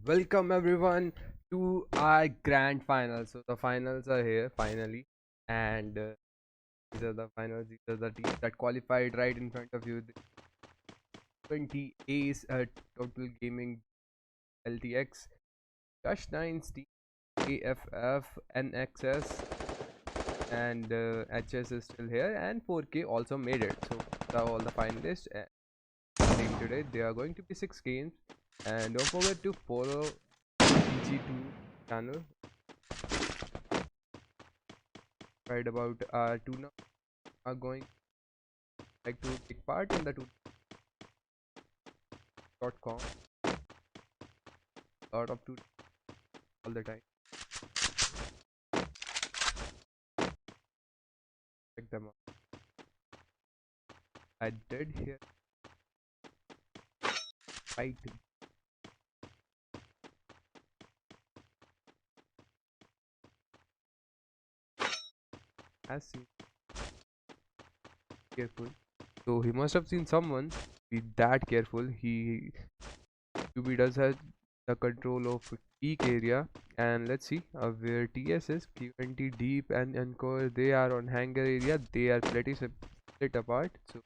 Welcome everyone to our grand finals. So the finals are here finally, and these are the finals. These are the teams that qualified right in front of you. The 20 Ace Total Gaming LTX, Dash 9 Steam, AFF, NXS, and HS is still here, and 4K also made it. So these are all the finalists. Team today. There are going to be 6 games, and don't forget to follow GGtoor channel right about tournament are going like to take part in the tournament.com. Lot of tournaments all the time. Check them out. I did hear fight has seen careful. So he must have seen someone be that careful. He QB does have the control of peak area, and let's see where TS is. Q20 deep and Encore, they are on hangar area. They are pretty split apart. So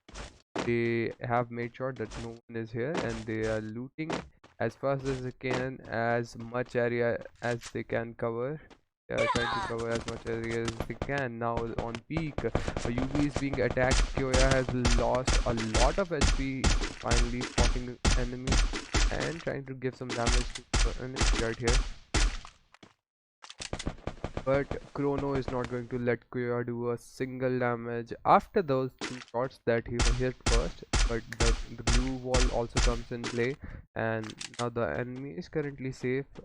they have made sure that no one is here, and they are looting as fast as they can, as much area as they can cover. They are trying to cover as much area as they can. Now on peak, UB is being attacked. Kyoya has lost a lot of HP, finally spotting enemy and trying to give some damage to enemy right here. But Chrono is not going to let Kuya do a single damage after those 2 shots that he hit first. But the blue wall also comes in play, and now the enemy is currently safe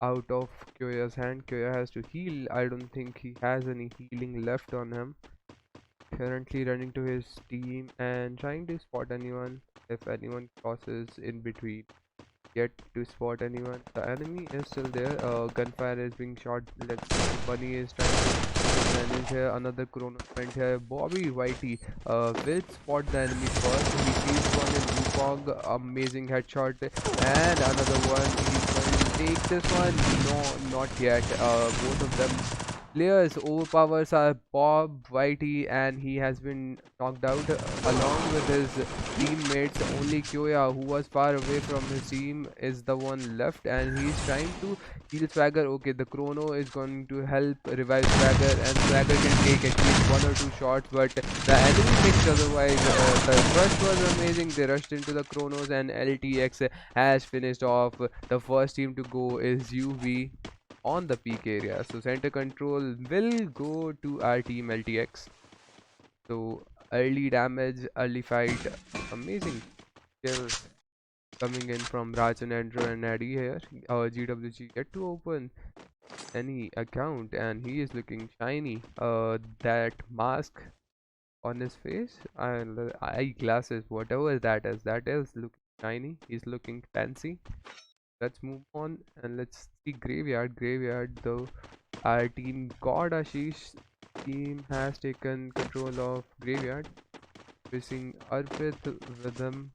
out of Kyoya's hand. Kyoya has to heal. I don't think he has any healing left on him. Currently running to his team and trying to spot anyone if anyone crosses in between. Yet to spot anyone. The enemy is still there. Gunfire is being shot. Bunny is trying to manage here. Another chrono event here. Bobby Whitey will spot the enemy first. He sees one in Wukong. Amazing headshot. And another one. He's going to take this one. No, not yet. Both of them players overpowers are Bob Whitey, and he has been knocked out along with his teammates. Only Kyoya, who was far away from his team, is the one left, and he's trying to heal Swagger. Okay, the Chrono is going to help revive Swagger, and Swagger can take at least 1 or 2 shots, but the enemy picks otherwise. The rush was amazing. They rushed into the Chronos, and LTX has finished off. The first team to go is UV on the peak area. So center control will go to our team LTX. So early damage, early fight, amazing kills coming in from Rajan, Andrew and Addy here. Our GWG yet to open any account, and he is looking shiny. That mask on his face and eyeglasses, whatever that is looking shiny. He's looking fancy. Let's move on and let's see graveyard though. Our team God Ashish team has taken control of graveyard, facing Arpit with them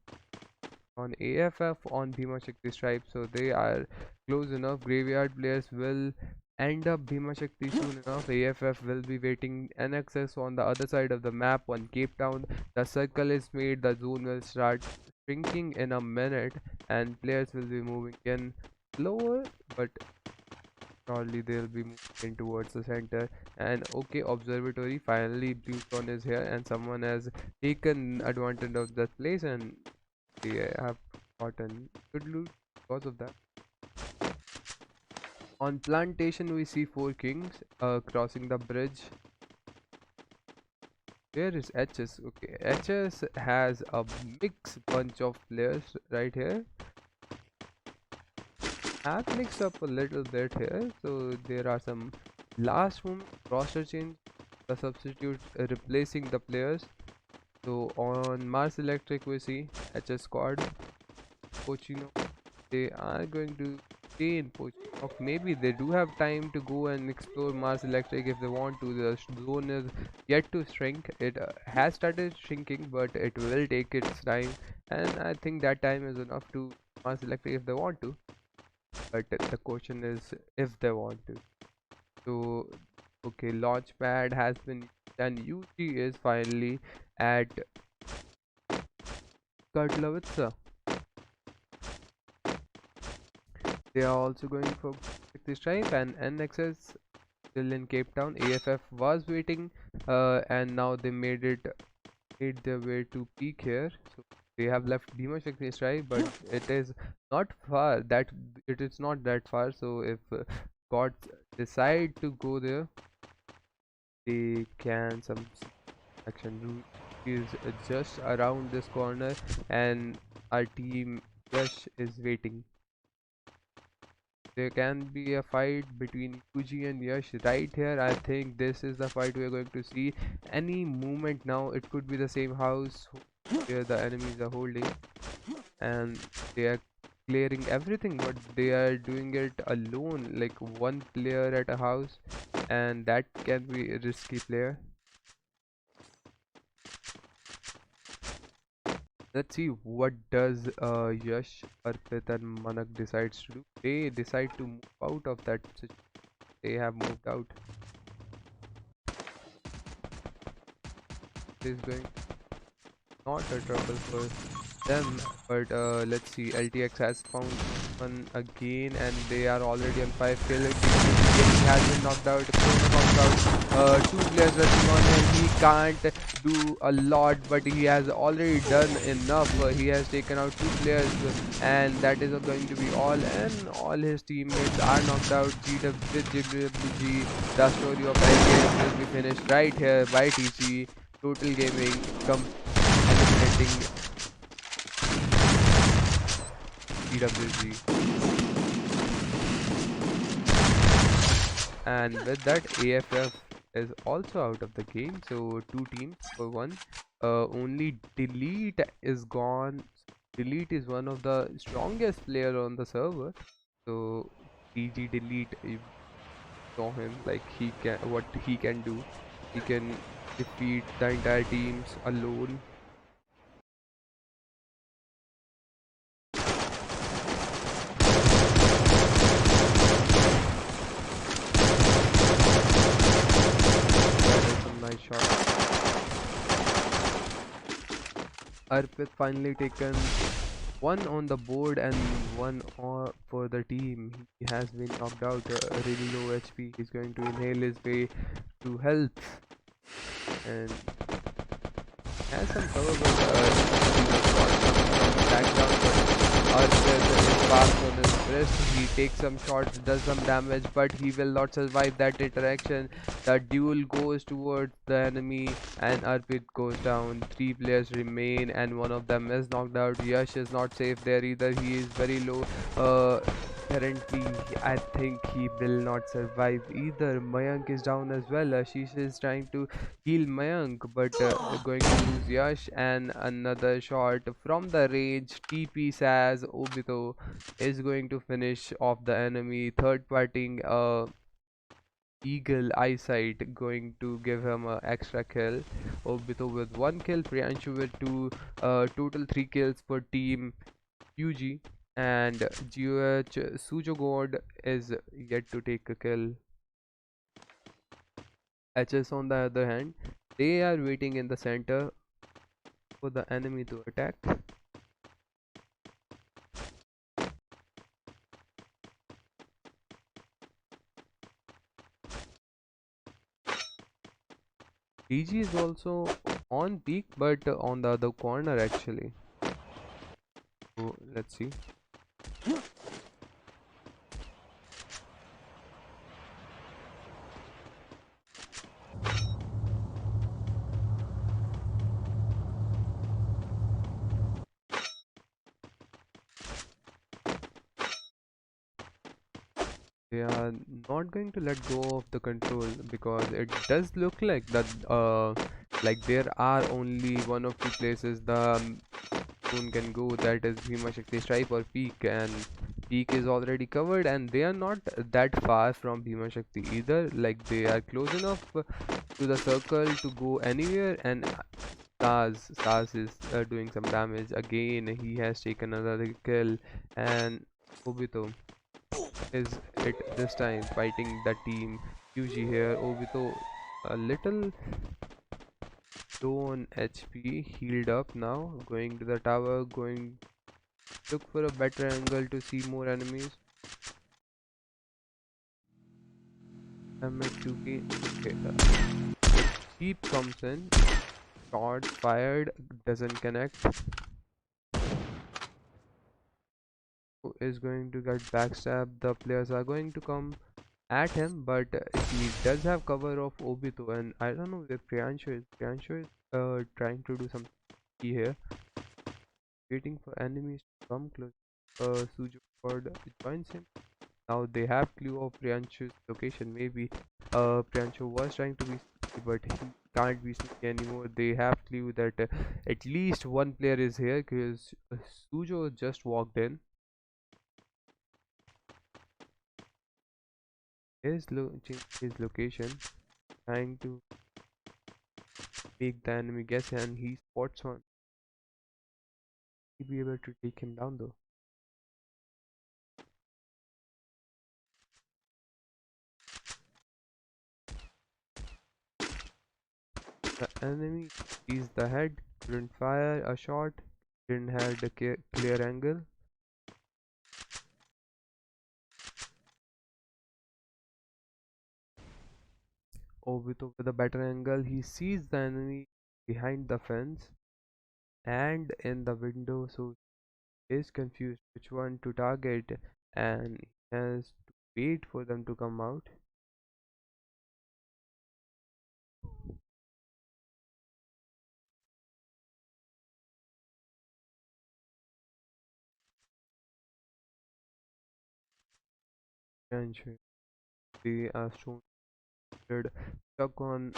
on AFF on Bhima Shakti Stripe, so they are close enough. Graveyard players will end up Bhima Shakti soon enough. AFF will be waiting NXS on the other side of the map on Cape Town. The circle is made, the zone will start shrinking in a minute, and players will be moving in slower, but surely they'll be moving in towards the center. And okay, observatory, finally Bluestone is here, and someone has taken advantage of that place, and they have gotten good loot because of that. On plantation we see 4 kings crossing the bridge. Where is HS? Okay, HS has a mixed bunch of players right here. Have mixed up a little bit here, so there are some last moment roster change, the substitute replacing the players. So on Mars Electric we see HS squad, Pochino. They are going to stay in Pochino. Maybe they do have time to go and explore Mars Electric if they want to. The zone is yet to shrink. It has started shrinking, but it will take its time, and I think that time is enough to Mars Electric if they want to. but the question is if they want to. So, okay, Launchpad has been used and UG is finally at Katowice. They are also going for the stripe, and NXS still in Cape Town. AFF was waiting, and now they made their way to peak here. So they have left Bhima Shakti stripe, but it is not far. That it is not that far. So if gods decide to go there, they can some action route is just around this corner, and our team Yash is waiting. There can be a fight between Yuji and Yash right here. I think this is the fight we are going to see. Any movement now, it could be the same house where the enemies are holding, and they are clearing everything, but they are doing it alone, like one player at a house, and that can be a risky player. Let's see what does Yash, Arpit and Manak decides to do. They decide to move out of that situation. They have moved out. This is going not a trouble for them, but let's see. LTX has found one again, and they are already on 5 kill. He has been knocked out. Chrono knocked out. Two players rushing on him. He can't do a lot, but he has already done enough. He has taken out two players, and that is going to be all. And all his teammates are knocked out. GWG, the story of LTX will be finished right here by TG. Total Gaming eliminating PWG, and with that AFF is also out of the game. So two teams for one. Only Delete is gone. Delete is one of the strongest player on the server. So DG Delete, you saw him, like he can what he can do. He can defeat the entire teams alone. That is some nice shot. Arpit finally taken one on the board and one for the team. He has been knocked out, really low HP. He's going to inhale his way to health, and has some cover, but he was shot from the background. But Arthur is fast on his wrist. He takes some shots, does some damage, but he will not survive that interaction. The duel goes towards the enemy, and Arpit goes down. Three players remain, and one of them is knocked out. Yash is not safe there either. He is very low. Currently, I think he will not survive either. Mayank is down as well. Ashish is trying to heal Mayank, but going to lose Yash, and another shot from the range. TP says Obito is going to finish off the enemy. Third parting Eagle Eyesight going to give him a extra kill. Obito with one kill, Priyanshu with two, total three kills for team UG, and GOH Sujogod is yet to take a kill. HS on the other hand, they are waiting in the center for the enemy to attack. DG is also on peak, but on the other corner actually. So let's see. They are not going to let go of the control, because it does look like that like there are only one or two places the moon can go, that is Bhima Shakti Stripe or Peak, and Peak is already covered, and they are not that far from Bhima Shakti either. Like they are close enough to the circle to go anywhere, and Stars is doing some damage again. He has taken another kill, and Obito is it this time fighting the team UG here. Obito a little low on HP, healed up now, going to the tower, going look for a better angle to see more enemies. I'm at 2k. Okay, Jeep comes in, shots fired, doesn't connect. Who is going to get backstabbed? The players are going to come at him, but he does have cover of Obito, and I don't know where Priyanshu is. Priyanshu is trying to do something here, waiting for enemies to come close. Sujo Squad joins him. Now they have clue of Priyanshu's location. Maybe Priyanshu was trying to be sneaky, but he can't be sneaky anymore. They have clue that at least one player is here because Sujo just walked in. Change his location, trying to make the enemy guess, and he spots one. He'll be able to take him down though. The enemy sees the head, couldn't fire a shot, didn't have the clear angle. Obito with a better angle, he sees the enemy behind the fence and in the window, so he is confused which one to target, and he has to wait for them to come out. And they are shown stuck on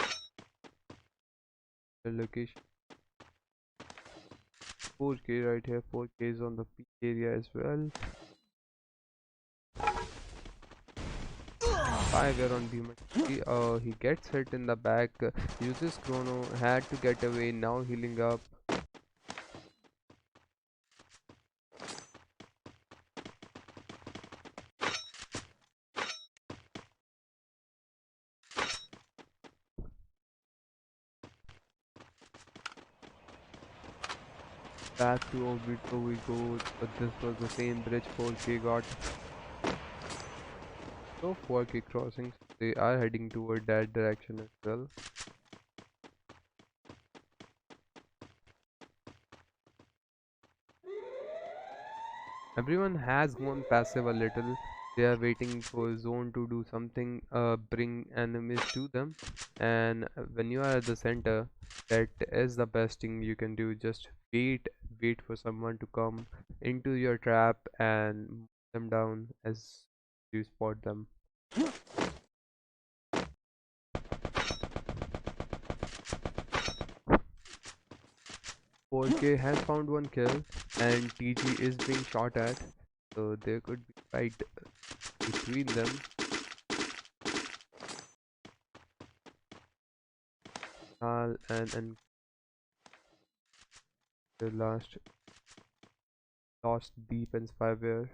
the location. 4K right here, 4K is on the peak area as well. 5 around Bhima. He gets hit in the back, uses Chrono, had to get away, now healing up. Back to Obito we go, but this was the same bridge 4K got. So 4K crossings, they are heading toward that direction as well. Everyone has gone passive a little. They are waiting for zone to do something, bring enemies to them. And when you are at the center, that is the best thing you can do. Just wait for someone to come into your trap and move them down as you spot them. 4K has found one kill, and TG is being shot at, so there could be fight between them. And the lost deep and spyware.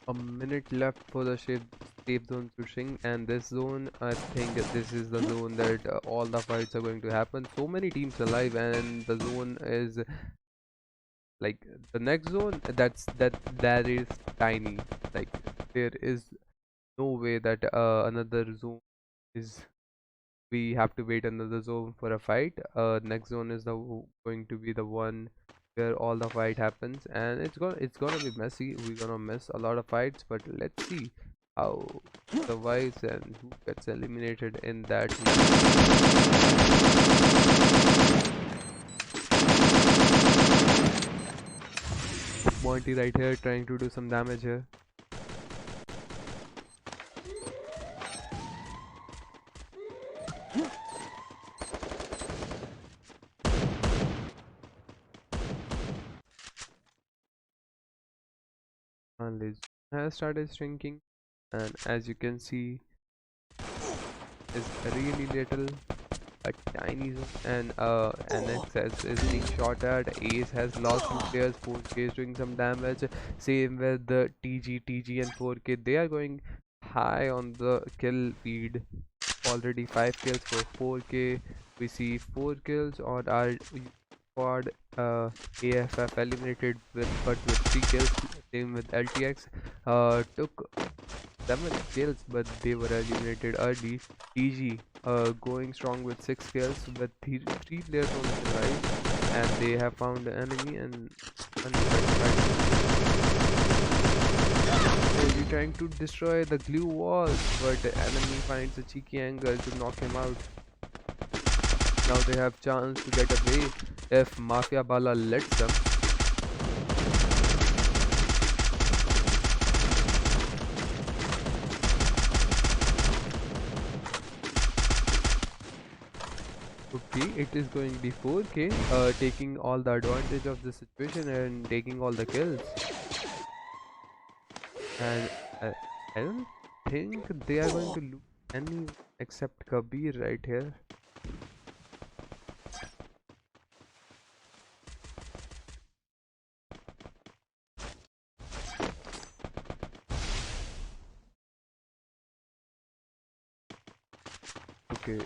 A minute left for the safe zone to shrink, and this zone, I think this is the zone that all the fights are going to happen. So many teams alive, and the zone is like the next zone. That is tiny. Like there is no way that another zone is. We have to wait another zone for a fight. Next zone is going to be the one where all the fight happens, and it's gonna be messy. We're gonna miss a lot of fights, but let's see how survives and who gets eliminated in that Monty right here trying to do some damage here. And Liz has started shrinking. and as you can see is really little, a tiny zone. And NXS is being shot at. Ace has lost two players. 4K is doing some damage. Same with the TG and 4K. They are going high on the kill feed. Already 5 kills for 4K. We see 4 kills on our squad. AFF eliminated with but with 3 kills. Same with LTX. Took 7 kills, but they were eliminated early. TG going strong with 6 kills with 3 players on the right, and they have found the enemy and they're trying to destroy the glue walls, but the enemy finds a cheeky angle to knock him out. Now they have chance to get away if Mafia Bala lets them. Okay, it is going to be 4K, taking all the advantage of the situation and taking all the kills. And I don't think they are going to lose any except Kabir right here. Okay,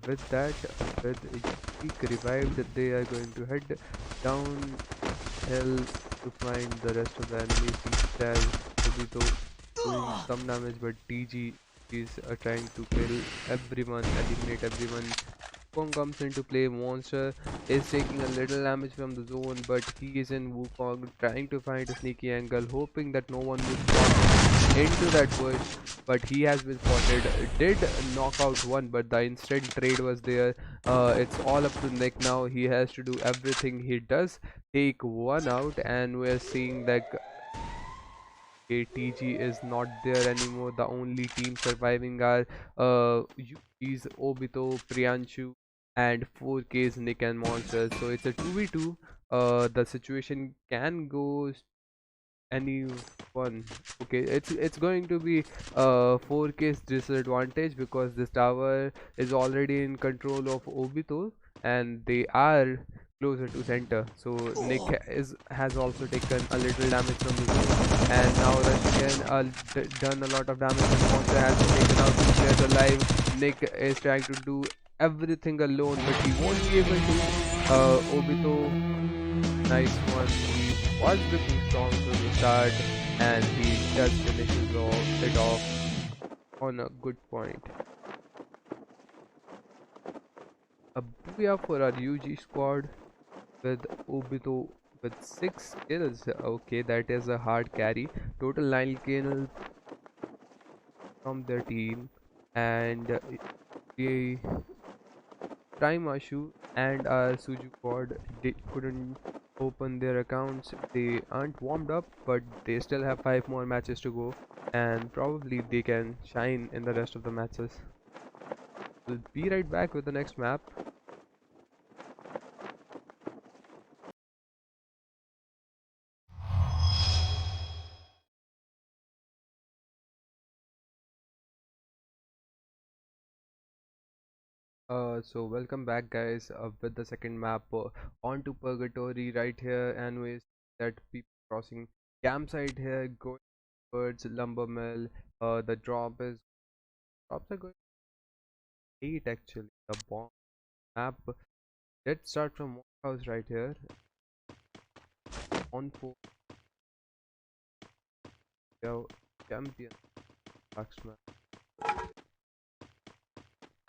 with that, with Peak revived, they are going to head downhill to find the rest of the enemies. As Obito doing some damage, but TG is trying to kill everyone, eliminate everyone. Wukong comes into play. Monster is taking a little damage from the zone, but he is in Wukong trying to find a sneaky angle, hoping that no one would spot into that bush. But he has been spotted. Did knock out one, but the instant trade was there. It's all up to Nick now. He has to do everything. He does take one out, and we're seeing that ATG is not there anymore. The only team surviving are UG's Obito, Priyanshu, and 4K's Nick and Monsters. So it's a 2v2. The situation can go anyone. Okay, it's going to be 4K's disadvantage because this tower is already in control of Obito and they are closer to center. So Nick has also taken a little damage from the zone, and now Russian done a lot of damage. And Monster has been taken out. 2 players alive. Nick is trying to do everything alone, but he won't be able to. Obito, nice one. He was looking strong from the start, and he just finishes it off on a good point. A booyah for our UG squad with Obito with 6 kills. Okay, that is a hard carry. Total 9 kills from their team, and the Prime Ashu and our Suju squad couldn't open their accounts. They aren't warmed up, but they still have 5 more matches to go, and probably they can shine in the rest of the matches. We'll be right back with the next map. So welcome back, guys, with the second map on to Purgatory right here, and we see that people crossing campsite here, going towards Lumber Mill. The drops are going 8 actually. The bomb map. Let's start from one house right here on 4 champion marksman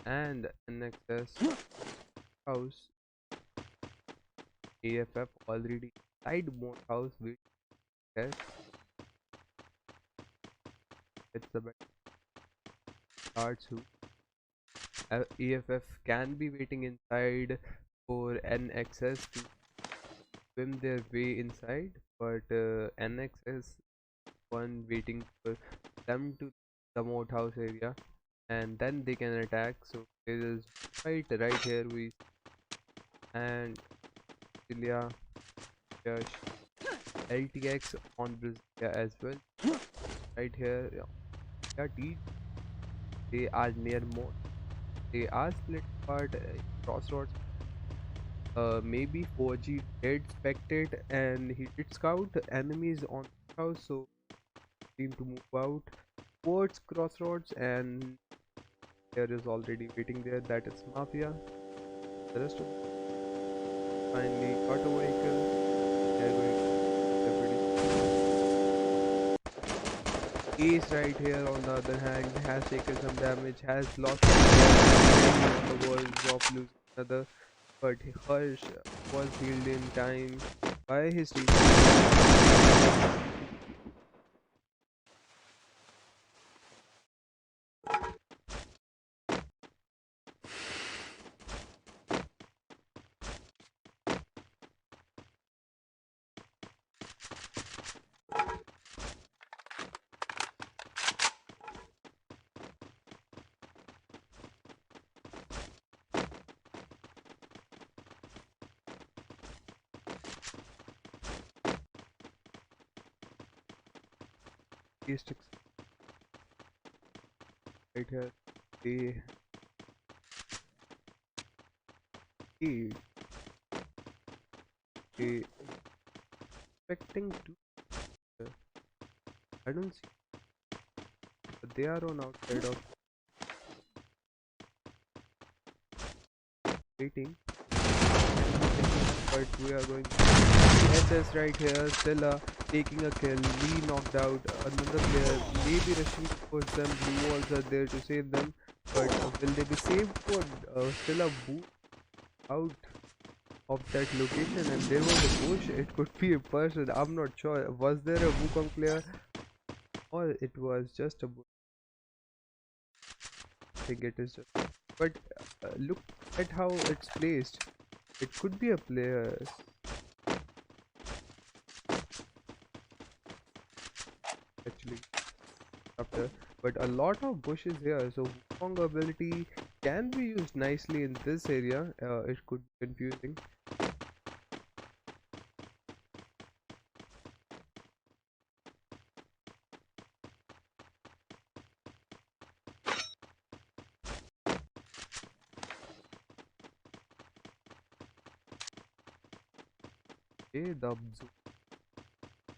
and NXS house. AFF already inside one house with test. It's the better cards who AFF can be waiting inside for NXS to swim their way inside, but NXS one waiting for them to the moat house area, and then they can attack. So there is fight right here we and Brasilia, Yash, LTX on Brasilia as well right here. Yeah. Yeah, they are near more. They are split apart crossroads. Maybe 4G did spectate and he did scout enemies on the house, so seem to move out towards crossroads, and there is already waiting there. That is Mafia. The rest of finally got a vehicle. They're going. Everybody. Ace right here, on the other hand, has taken some damage, has lost on the verge of losing another, but Harsh was healed in time by his team. Ace sticks right here. They they they expecting to. I don't see, but they are on outside of waiting. But we are going to SS right here. Stella taking a kill. Lee knocked out another player. Maybe rushing towards them. Blue walls are there to save them. But will they be saved for Stella boot out of that location? And there was a bush. It could be a person. I'm not sure. Was there a Wukong player or it was just a bush? I think it is just. But look at how it's placed. It could be a player actually. After, but a lot of bushes here, so Wukong ability can be used nicely in this area. It could be confusing. Okay, the zoo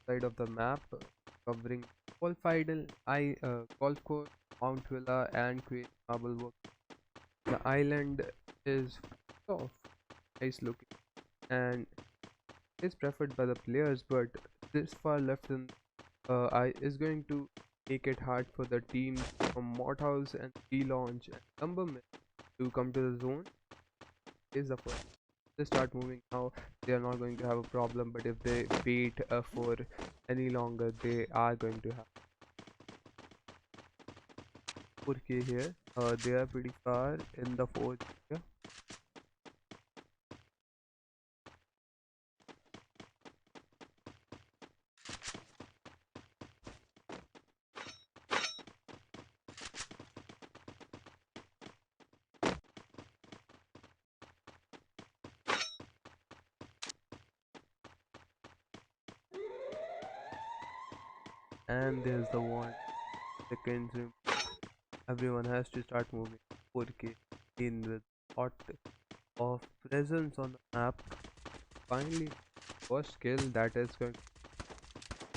side of the map covering Golf Idol, Golf Course, Mount Villa, and Queen Marble Work. The island is soft, nice looking, and is preferred by the players, but this far left in I is going to make it hard for the teams from Mott House and Relaunch and Lumbermill to come to the zone. Is the first they start moving now, they are not going to have a problem, but if they wait for any longer, they are going to have 4K here. They are pretty far in the 4th area, and there's the one second zoom. Everyone has to start moving 4K in with lot of presence on the map. Finally, first kill that is going,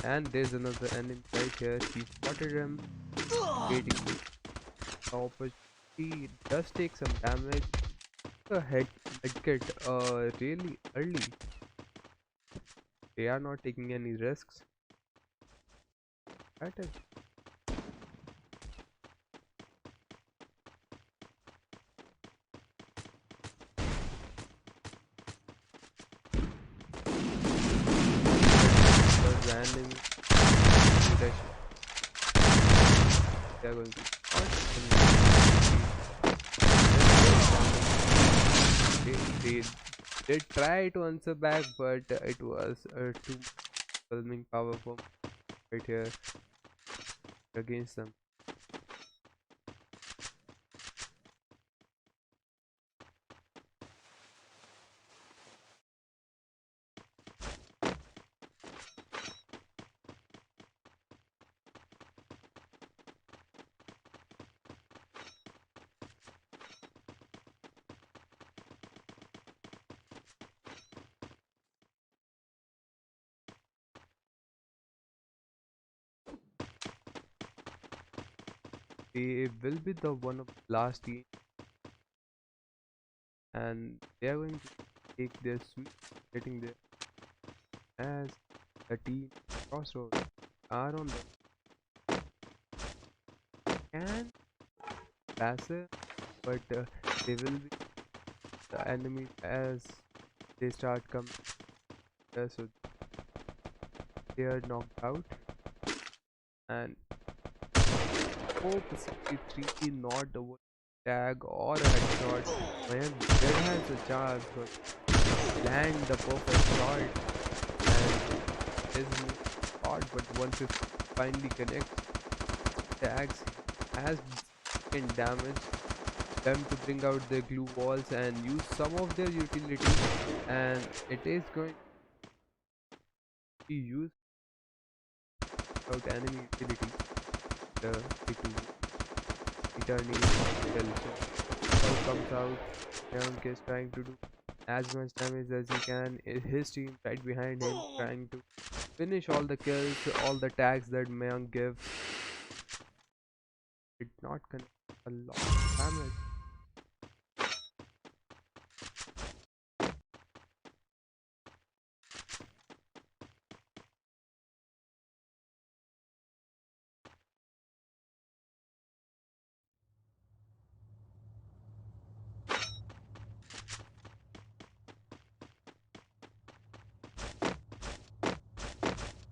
and there's another enemy right here. He spotted him, waiting for the opportunity. Does take some damage. A head kit really early. They are not taking any risks. That is the random direction they are going to they did try to answer back, but it was too overwhelming power for right here against them. They will be the one of the last team, and they are going to take their sweet, getting there as the team crossroads are on the can passive, but they will be the enemies as they start coming there, so they are knocked out. And 463, not a one tag or a headshot. Man, Dead has a chance, but land the perfect shot and his move hard, but 150 finally connects. Tags has been damage them to bring out their glue walls and use some of their utility, and it is going to be used without enemy utility. The to returning well. So now comes out. Young is trying to do as much damage as he can. His team right behind him trying to finish all the kills, all the tags that Mayank gives. Did not connect a lot of damage.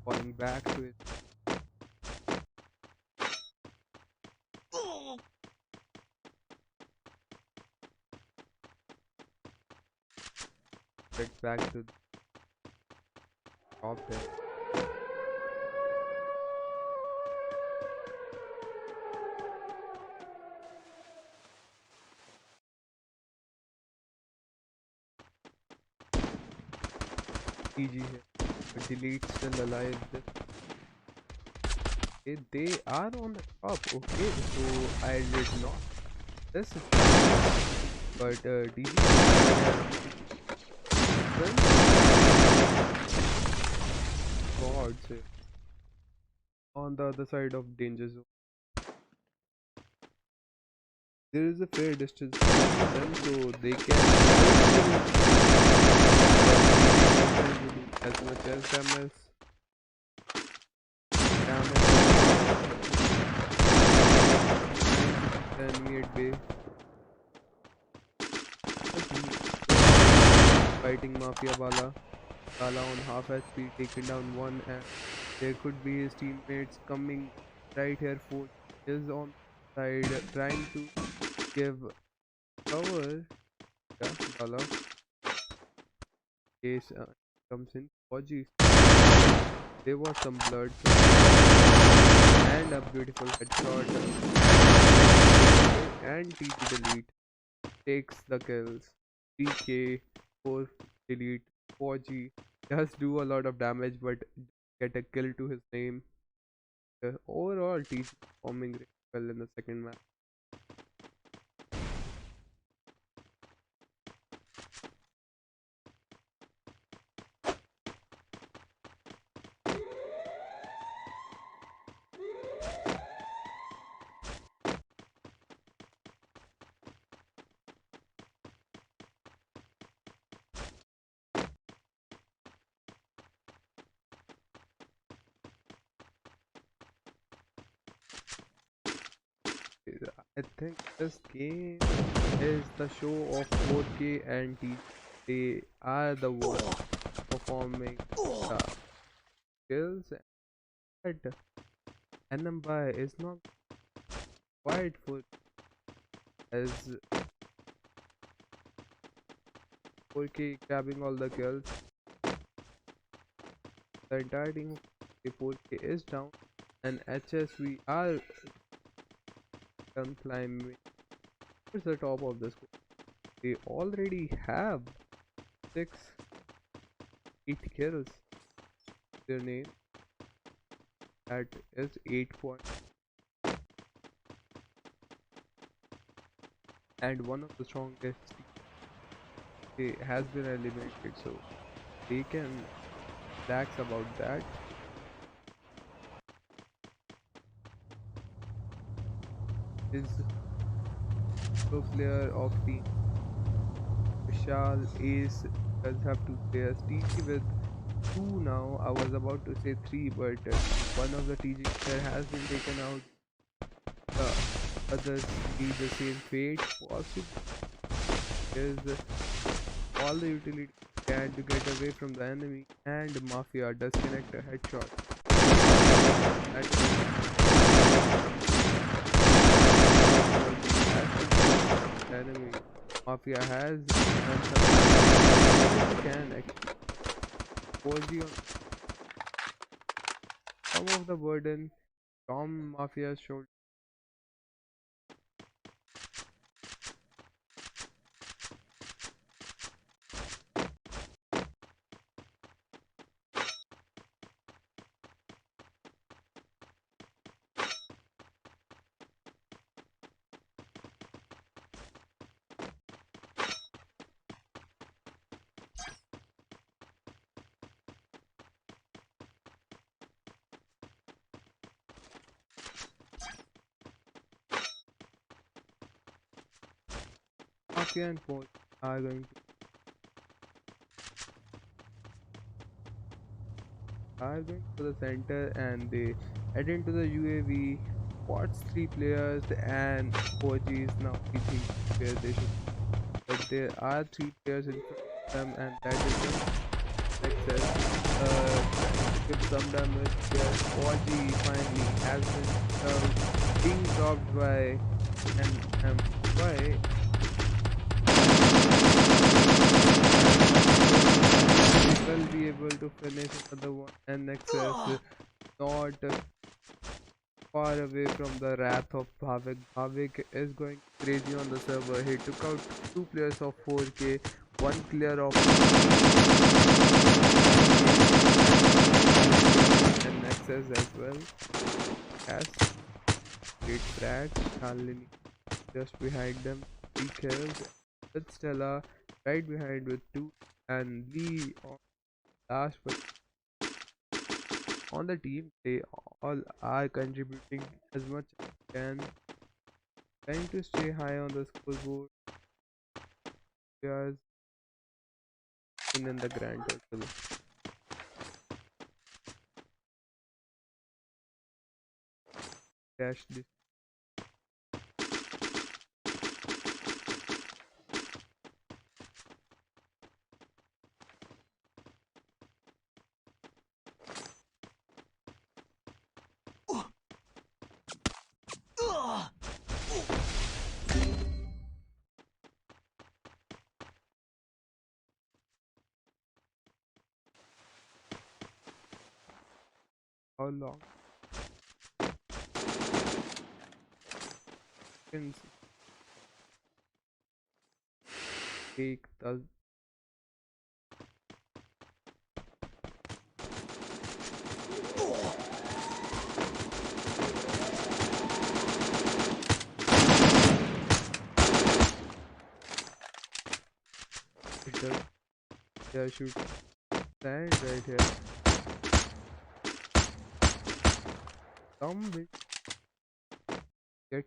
Falling back to it. Gets back to the top here. GG here. But Delete still alive. Okay, they are on the top. Okay, so I did not. This is but DG gods on the other side of danger zone. There is a fair distance between them, so they can as much as enemy at bay. Fighting Mafia Bala on half HP, taking down one, and there could be his teammates coming right here. Four is on side trying to give cover. Yeah, Bala case comes in. Fauji. There was some blood and a beautiful headshot, and TT delete takes the kills. PK 4 delete 4G does do a lot of damage but get a kill to his name. Overall TG performing really well in the second match. I think this game is the show of 4K and TG. They are the ones performing the skills, and NMY is not quite for as 4K grabbing all the kills. The entire team of 4K is down, and HS we are climbing towards the top of the score. They already have 6 8 kills. Their name that is 8 points, and one of the strongest has been eliminated, so they can relax about that. That. is pro player of team. Vishal Ace does have two players. TG with two now. I was about to say three, but one of the TG player has been taken out. The others be the same fate. Possible is all the utility can to get away from the enemy, and Mafia does connect a headshot. Enemy. Mafia has done something can actually cozy on some of the burden from Mafia's shoulder. Mafia and Paul are going to the center and they head into the UAV. Watch three players and OG is now we think where they should, but there are three players in front of them and that is the excess. Give some damage. Yes, OG finally has been being dropped by and why will be able to finish another one and Nexus not far away from the wrath of Bhavik. Bhavik is going crazy on the server. He took out two players of 4K, one clear of and Nexus as well. Yes, great frag. Shalini just behind them, 3 kills. With Stella right behind with 2 and Lee on last but on the team. They all are contributing as much as they can, trying to stay high on the scoreboard. Players in the grand total. Dash this how long can take the hitter. They are shooting sand right here. Some will get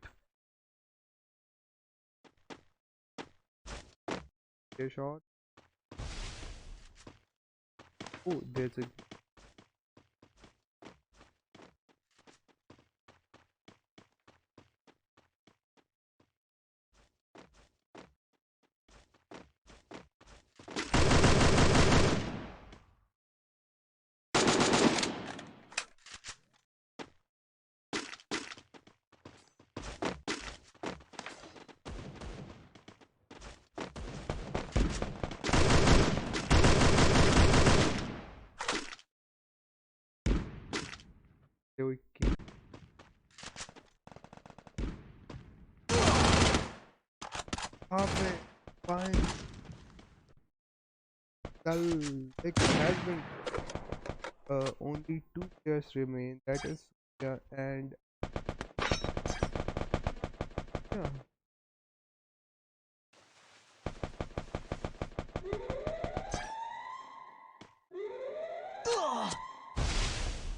a shot. Oh, there's a wiki. Halfway, fine. It has been only two players remain. That is yeah, and yeah,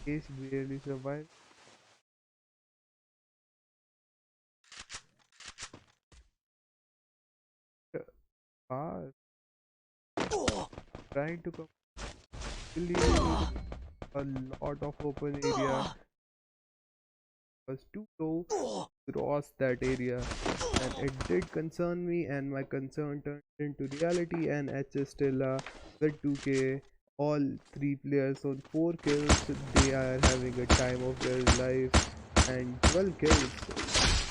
Ace barely survived. trying to completely a lot of open area was too low to cross that area, and it did concern me, and my concern turned into reality. And HS Stella with 2K, all three players on 4 kills, they are having a time of their life, and 12 kills,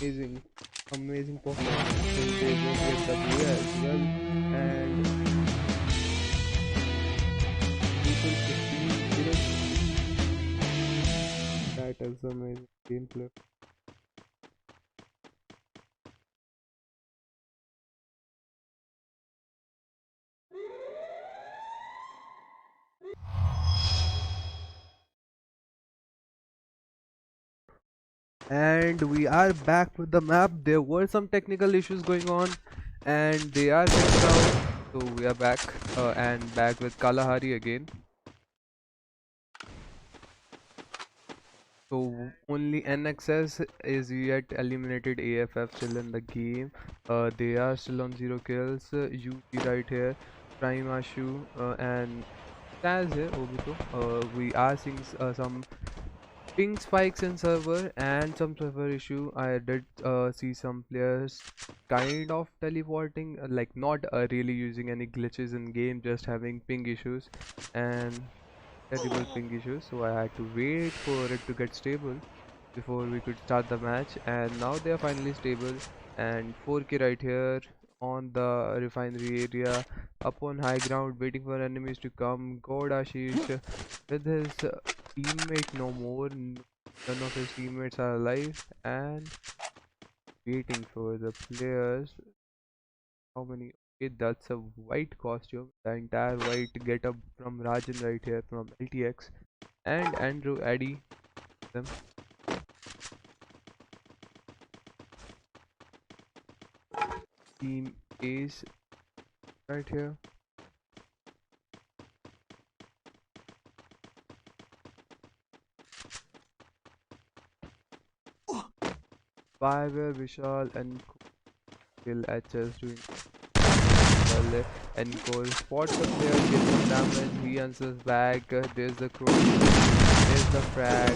amazing, amazing performance. And they just get W as well, and people 15 kills. That is amazing gameplay. And we are back with the map. There were some technical issues going on, and they are fixed out. So we are back, and back with Kalahari again. So only NXS is yet eliminated. AFF still in the game. They are still on 0 kills. UP right here, Prime Ashu, and Taz here. Obito. We are seeing some ping spikes in server and some server issue. I did see some players kind of teleporting, like not really using any glitches in game, just having ping issues and terrible ping issues. So I had to wait for it to get stable before we could start the match, and now they are finally stable. And 4K right here on the refinery area, up on high ground, waiting for enemies to come. God Ashish with his teammate no more. None of his teammates are alive, and waiting for the players. How many? Okay, that's a white costume. The entire white getup from Rajan right here from LTX, and Andrew Addy. Them team is right here. Fiverr, Vishal, and Kill HS doing well. And Cole spots the player, gets some damage. He answers back. There's the crow. There's the frag.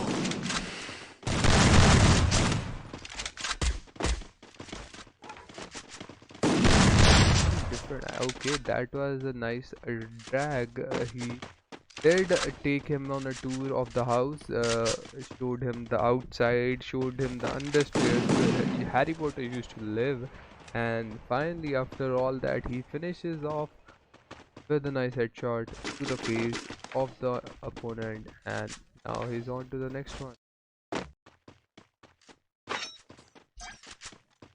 Different. Okay, that was a nice drag. He did take him on a tour of the house, showed him the outside, showed him the understairs where Harry Potter used to live, and finally, after all that, he finishes off with a nice headshot to the face of the opponent, and now he's on to the next one.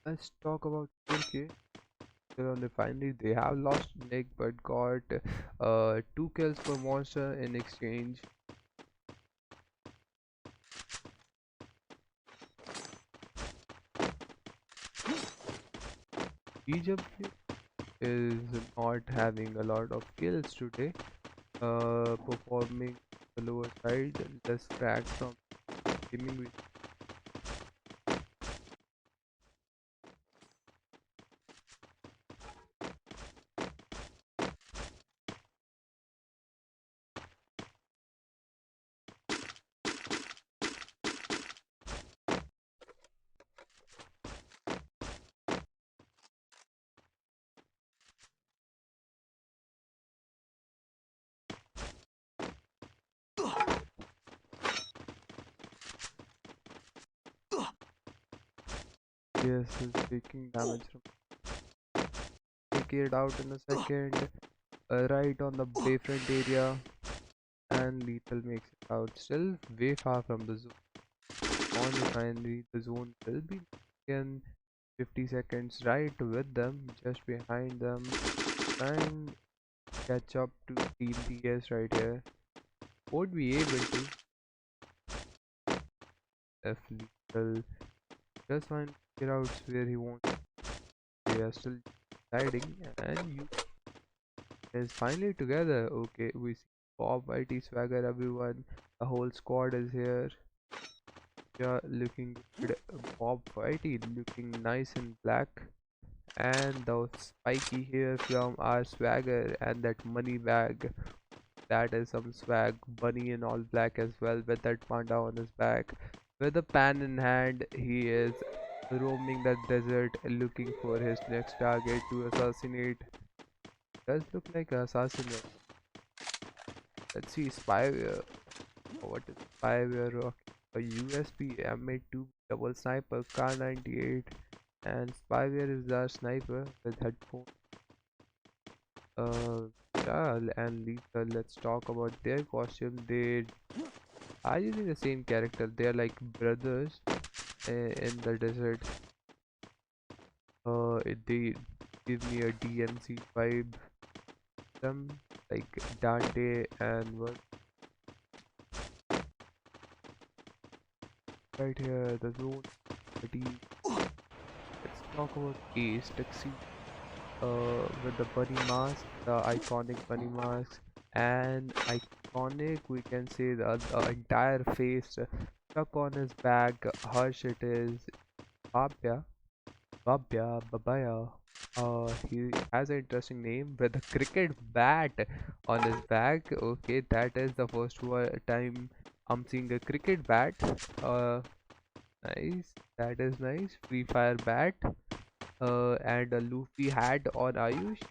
Let's talk about 4K. Finally, they have lost Nick but got 2 kills per monster in exchange. EW is not having a lot of kills today, performing the lower side, less crack from gaming. Yes, is taking damage from. Take it out in a second, right on the Bayfront area, and Lethal makes it out. Still way far from the zone. On refinery, the zone will be in 50 seconds, right with them, just behind them. Try and catch up to Team TS right here. Won't be able to if Lethal just find figure out where he wants. They are still deciding, and you is finally together. Okay, we see Bob, IT, Swagger, everyone. The whole squad is here. Yeah, looking good. Bob Whitey looking nice in black, And the spiky hair from our swagger and that money bag. That is some swag. Bunny in all black as well with that panda on his back. With a pan in hand, he is roaming the desert looking for his next target to assassinate. Does look like an assassin. Let's see, spyware. What is spyware? Rocking a USP M82 double sniper, Car 98, and spyware is the sniper with headphones. Uh, yeah, and Lisa, let's talk about their costume. They are using the same character. They are like brothers in the desert. They give me a DMC vibe. Them like Dante and what right here the zone. Let's talk about Ace Taxi. With the bunny mask, the iconic bunny mask, and iconic we can say the entire face stuck on his back. Harsh it is. Babya, Babaya. He has an interesting name with a cricket bat on his back. Okay, that is the first time I'm seeing a cricket bat. Uh, nice. That is nice. Free Fire bat. And a Luffy hat on Ayush.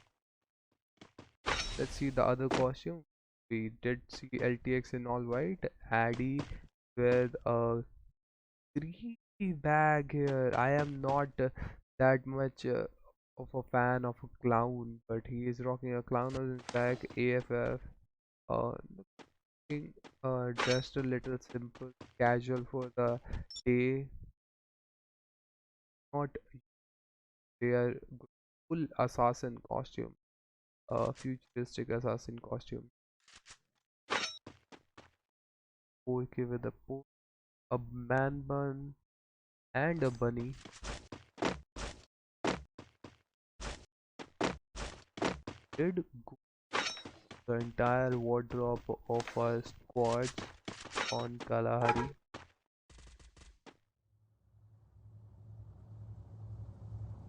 Let's see the other costume. We did see LTX in all white. Addy with a greedy bag here. I am not that much of a fan of a clown, but he is rocking a clown on his back. AFF. Looking just a little simple, casual for the day. Not they are full assassin costume. Futuristic assassin costume. Okay, with a man bun and a bunny. Did go the entire wardrobe of our squads on Kalahari.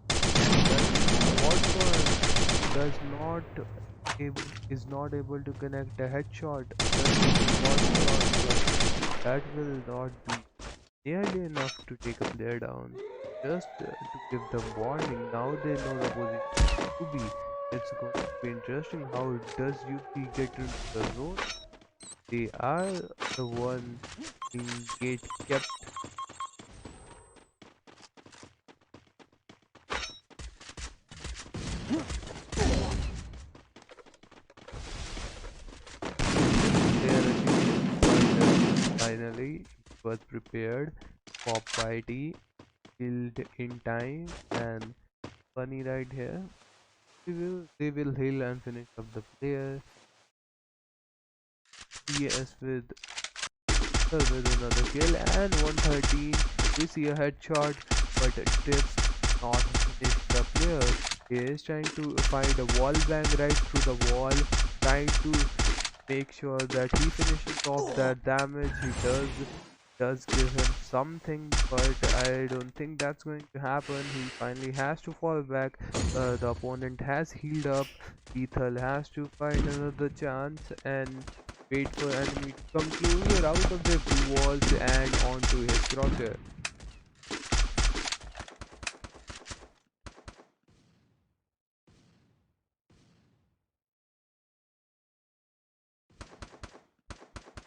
That wardrobe does not is not able to connect a headshot. That will not be nearly enough to take a player down. Just to give them warning. Now they know the position to be. It's going to be interesting. How does UP get into the zone? They are the one being gate kept. Finally, it was prepared. Pop ID killed in time and funny right here. They will heal and finish up the player. Yes, with another kill and 113. We see a headshot, but it tips not finish the player. He is trying to find a wall bang right through the wall, trying to make sure that he finishes off that damage. He does give him something, but I don't think that's going to happen. He finally has to fall back. The opponent has healed up. Lethal has to find another chance and wait for enemy to come closer out of their blue walls and onto his crosshair.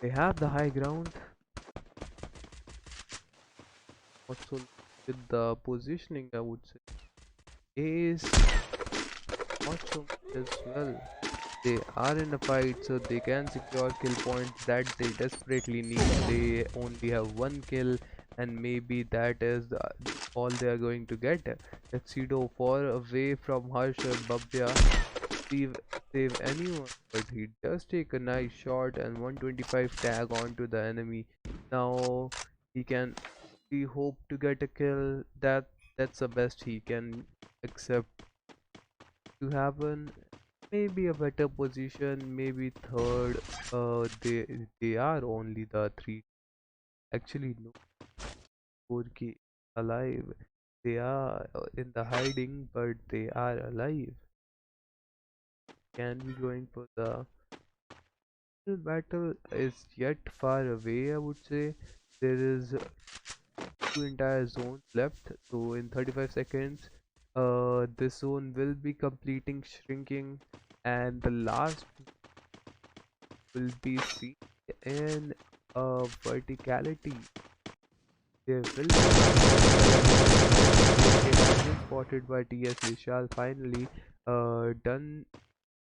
They have the high ground. Also with the positioning, I would say is not so much as well. They are in a fight, so they can secure kill points that they desperately need. They only have one kill, and maybe that is all they are going to get. Tuxedo far away from Harsh or Babya save, save anyone, but he does take a nice shot and 125 tag onto the enemy. Now he can he hope to get a kill. That's the best he can accept to happen. Maybe a better position, maybe third. They are only the three. Actually, no, 4K alive. They are in the hiding, but they are alive. Can be going for the real battle is yet far away, I would say. There is two entire zones left, so in 35 seconds, this zone will be completing shrinking, and the last will be seen in verticality. There will be it has been spotted by TS Vishal finally done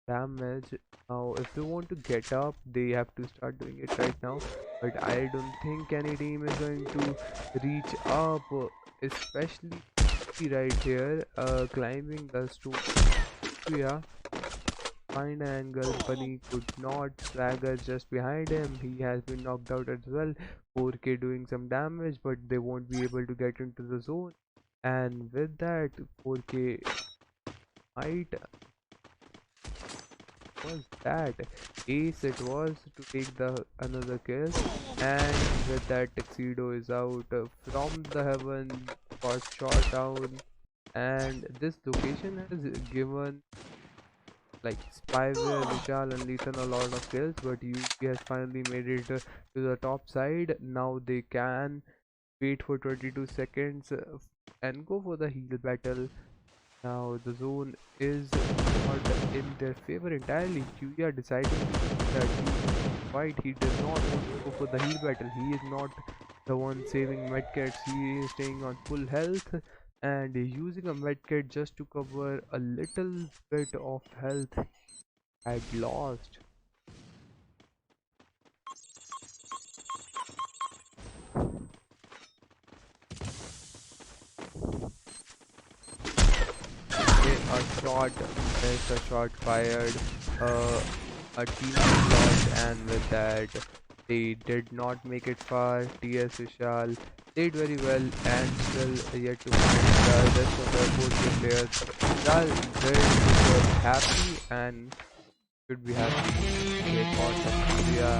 damage. Now if they want to get up, they have to start doing it right now, but I don't think any team is going to reach up, especially right here, climbing the stone. Yeah, find an angle. Bunny could not. Swagger just behind him. He has been knocked out as well. 4K doing some damage, but they won't be able to get into the zone. And with that, 4K might was that ace it was to take the another kill. And with that, Tuxedo is out from the heaven, got shot down. And this location has given like Spyware, Vishal and Lethan a lot of kills, but UV has finally made it to the top side. Now they can wait for 22 seconds and go for the heal battle. Now the zone is not in their favor entirely. QE are deciding that he fight. He does not want to go for the heal battle. He is not the one saving medkits. He is staying on full health and using a medkit just to cover a little bit of health had lost. A shot missed, a shot fired, uh, a teammate lost, and with that, they did not make it far. TS Vishal did very well and still yet to find the rest of the 4K players. Vishal very happy and should be happy. They caught the Korea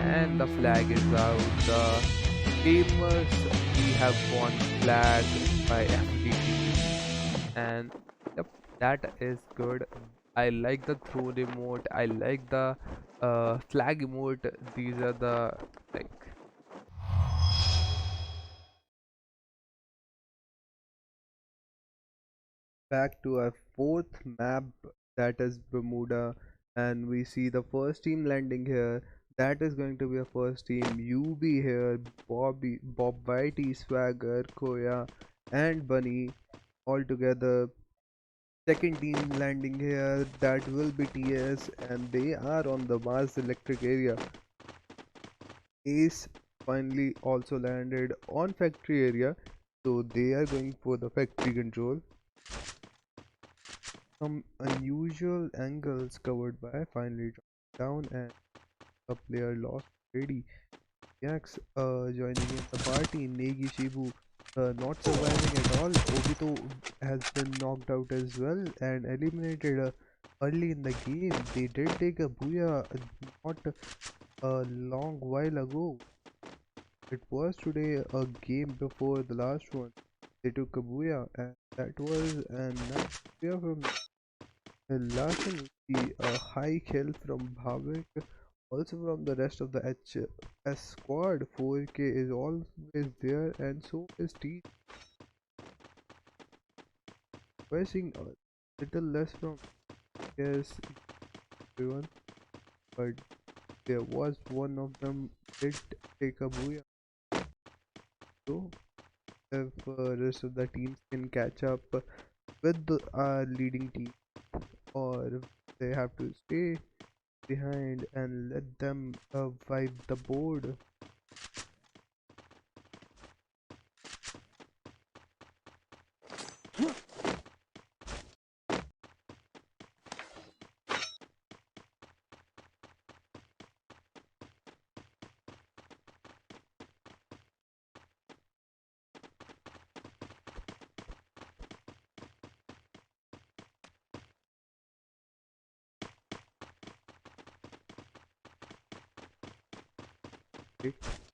and the flag is out. The famous we have won flag by FDT, and yep, that is good. I like the throw emote. I like the flag emote. These are the like back to our fourth map, that is Bermuda, and we see the first team landing here. That is going to be a first team. UB here, Bob Whitey, Swagger, Koya, and Bunny all together. Second team landing here, that will be TS, and they are on the Mars Electric area. Ace finally also landed on factory area, so they are going for the factory control. Some unusual angles covered by finally down, and a player lost already. Yax joining in the party. Negi Shibu not surviving at all. Obito has been knocked out as well and eliminated early in the game. They did take a booyah not a long while ago. It was today a game before the last one. They took a booyah and that was a nice booyah from the last thing we see a high kill from Bhavik, also from the rest of the HS squad. 4K is always there, and so is T. We're seeing a little less from yes everyone, but there was one of them did take a booyah. So if rest of the teams can catch up with our leading team, or if they have to stay behind and let them wipe the board.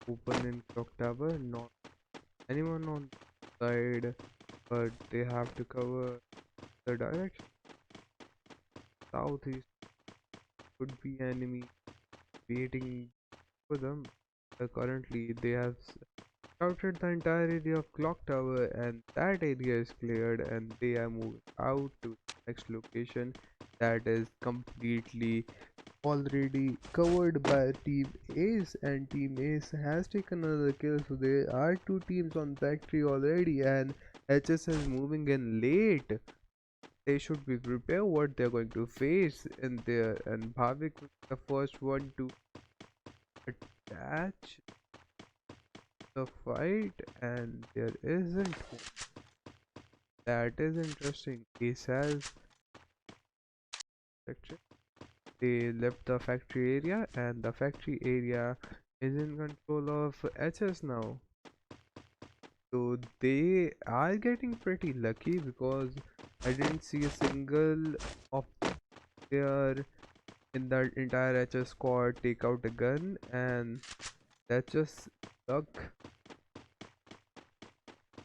Open in clock tower, not anyone on side, but they have to cover the direction. Southeast could be enemy waiting for them. Currently, they have scouted the entire area of Clock Tower, and that area is cleared, and they are moving out to the next location that is completely already covered by Team Ace, and Team Ace has taken another kill. So there are two teams on factory already, and HS is moving in late. They should be prepared what they're going to face in there, and Bhavik was the first one to attach the fight, and there isn't one. That is interesting. Ace has factory. They left the factory area, and the factory area is in control of HS now. So they are getting pretty lucky because I didn't see a single of their in the entire HS squad take out a gun, and that's just luck.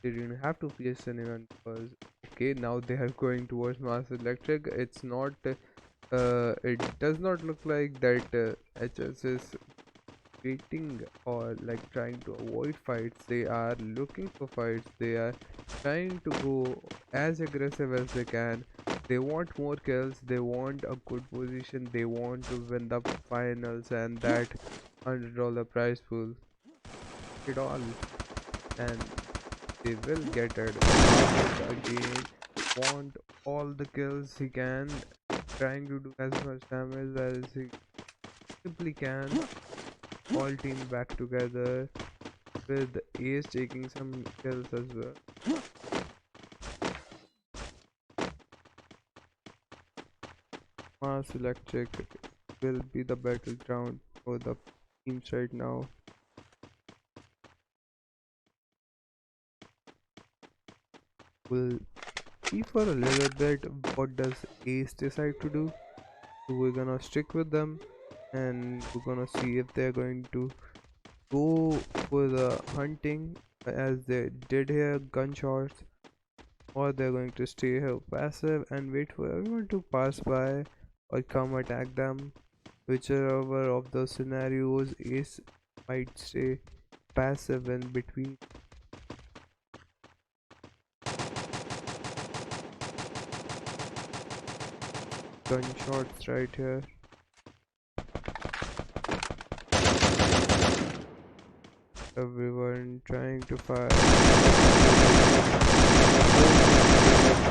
They didn't have to face anyone because okay, now they are going towards Mass Electric. It's not it does not look like that HS is waiting or like trying to avoid fights. They are looking for fights. They are trying to go as aggressive as they can. They want more kills. They want a good position. They want to win the finals and that $100 prize pool. It all, and they will get it. Again, want all the kills he can, trying to do as much damage as he simply can. All team back together with Ace taking some kills as well. Mars Electric will be the battleground for the teams right now. We'll see for a little bit what does Ace decide to do. So we're gonna stick with them and we're gonna see if they're going to go for the hunting as they did here, gunshots, or they're going to stay here passive and wait for everyone to pass by or come attack them. Whichever of the scenarios Ace might stay passive in between. Gunshots right here. Everyone trying to fire,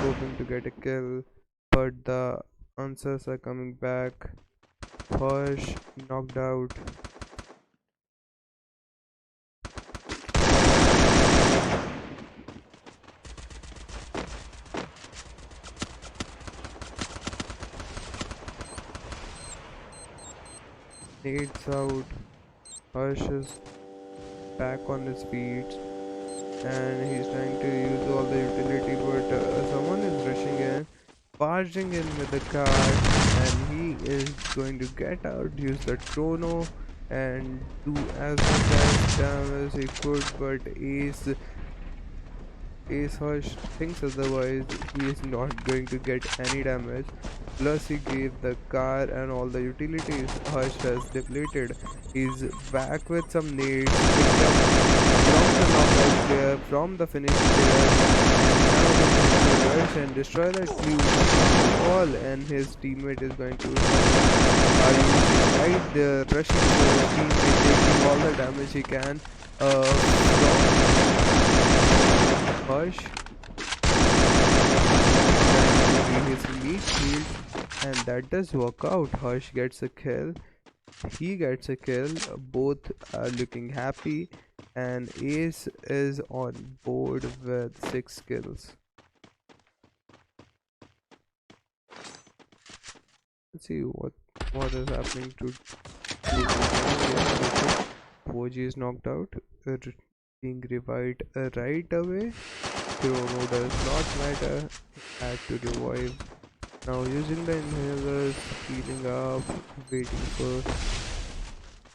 hoping to get a kill, but the answers are coming back. Harsh knocked out. Nades out. Harsh is back on his feet and he's trying to use all the utility, but someone is rushing in, barging in with the car, and he is going to get out, use the chrono and do as much as damage he could, but Ace Hush thinks otherwise. He is not going to get any damage. Plus he gave the car and all the utilities Hush has depleted. He's back with some nades, picked up from the knockout player, from the finished player, and now he's going to rush and destroy that blue wall, and his teammate is going to are you right there rushing to his teammate, taking all the damage he can from Hush, his meat shield, and that does work out. Hush gets a kill, he gets a kill, both are looking happy, and Ace is on board with 6 kills. Let's see what is happening to 4G is knocked out, being revived right away. Chrono does not matter, had to revive. Now using the inhalers, healing up, waiting for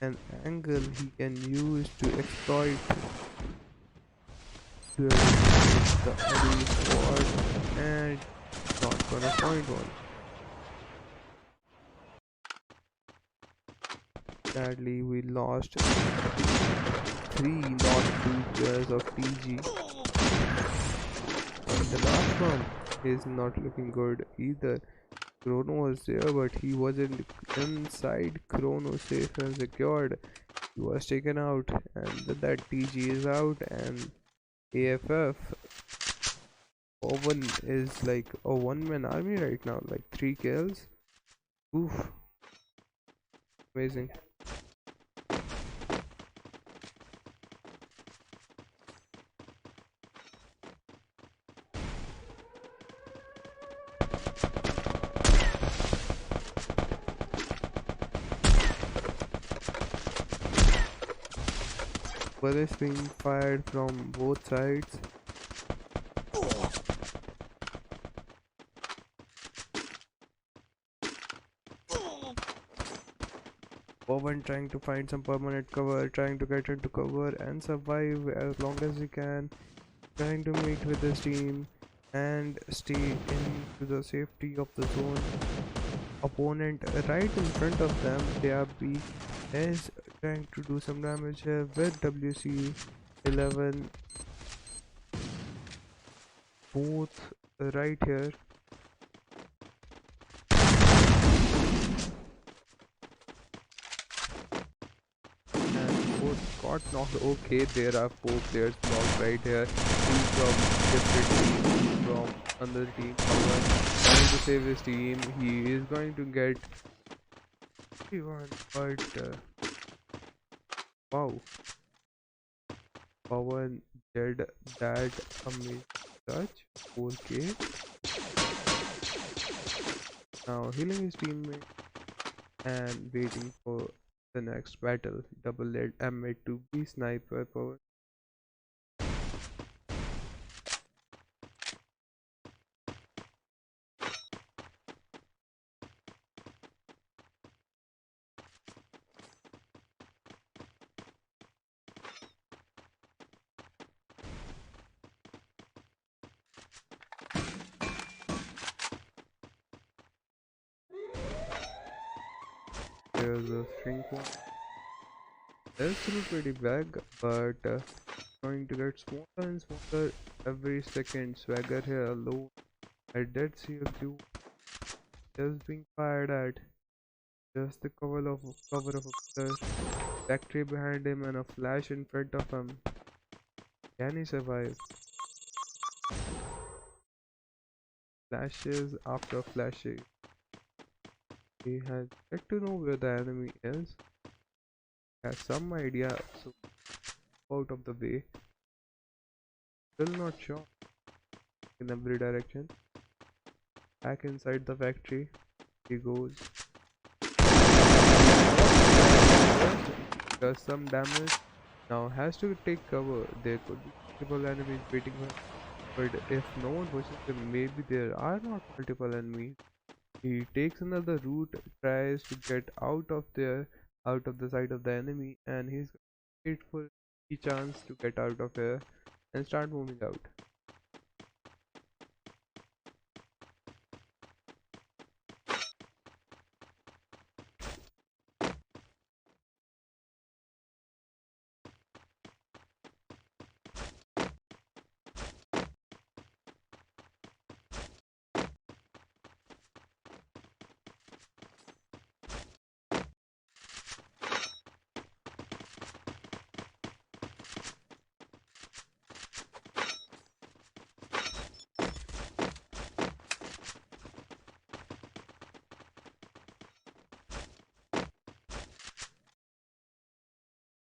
an angle he can use to exploit. There is the enemy squad and not gonna find one. Sadly, we lost three, not two players of TG. And the last one is not looking good either. Chrono was there, but he wasn't inside Chrono safe and secured. He was taken out, and with that TG is out, and AFF Owen is like a one-man army right now, like 3 kills. Oof, amazing. Bullets being fired from both sides. Owen trying to find some permanent cover, trying to get into cover and survive as long as he can, trying to meet with his team and stay into the safety of the zone. Opponent right in front of them, DRB is trying to do some damage here with WC11 both right here. And both got knocked. Okay, there are 4 players blocked right here. Two from different teams, from another team. Someone trying to save his team. He is going to get everyone, but wow, Pawan did that amazing touch. 4K. Now healing his teammate and waiting for the next battle. Double led M8 to be sniper power. There's a string one. It's still pretty big, but going to get smaller and smaller every second. Swagger here alone. I did see a blue just being fired at. Just the cover of a pillar. Factory behind him and a flash in front of him. Can he survive? Flashes after flashes. He has yet to know where the enemy is. Has some idea, so out of the way. Still not sure. In every direction. Back inside the factory. He goes. Does some damage. Now has to take cover. There could be multiple enemies waiting for him. But if no one pushes him, maybe there are not multiple enemies. He takes another route, tries to get out of there, out of the sight of the enemy, and he's wait for a chance to get out of here and start moving out.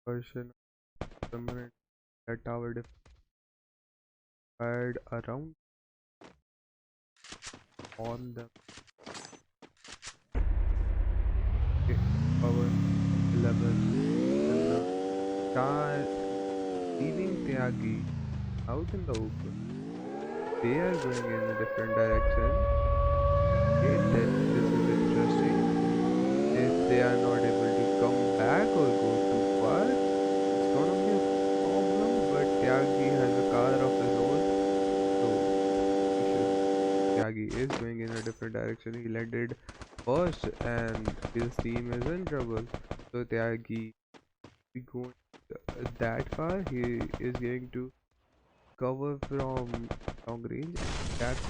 Version of the minute that tower fired around on the power 11 and the star leaving Tyagi out in the open. They are going in a different direction. Okay, then this is interesting. If they are not able to come back or go too far, it's gonna be a problem. But Tyagi has a car of his Tyagi is going in a different direction. He landed first and his team is in trouble. So Tyagi be going that far. He is going to cover from long range. That's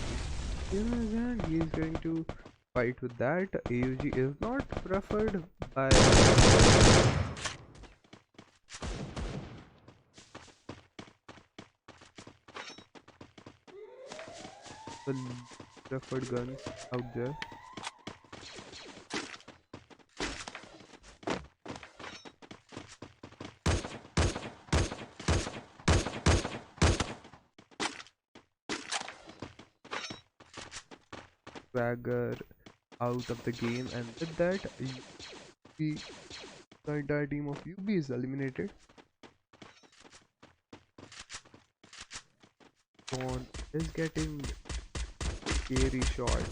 and he is going to fight with that. AUG is not preferred by the preferred guns out there. Swagger out of the game, and with that, the entire team of UB is eliminated. Dawn is getting scary shot.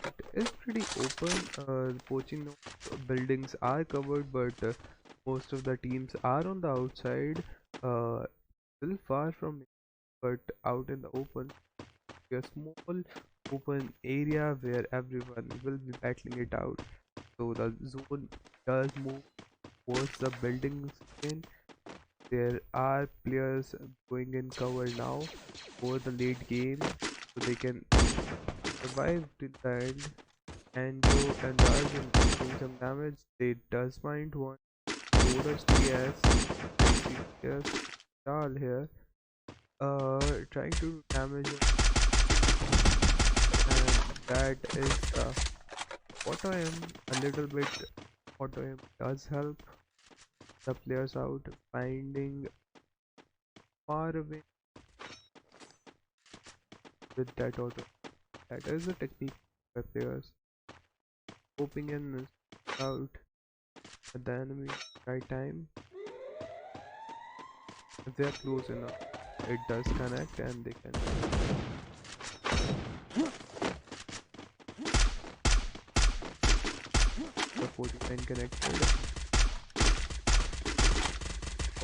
It is pretty open. Poaching buildings are covered, but most of the teams are on the outside. Still far from it, but out in the open. A small open area where everyone will be battling it out. So the zone does move towards the buildings again. There are players going in cover now for the late game so they can survive till the end. And Joe and Arjun doing some damage. They does find one. So does TS. TS Charl here. Trying to do damage, and that is the auto aim. A little bit auto aim does help the players out finding far away with that auto. That is a technique by players hoping in out at the enemy right time. If they are close enough, it does connect and they can. The 49 connected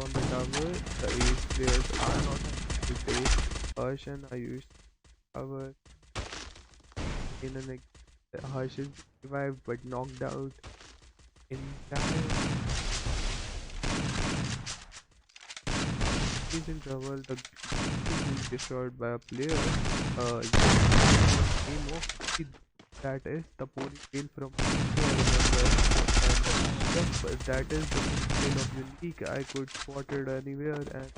on the tower. The ace players are not able to take. Harsh and Ayush tower in an Harsh is revived but knocked out in time. He's in trouble. The is destroyed by a player. Name of that is the ponytail from and that is the ponytail of Unique. I could spot it anywhere and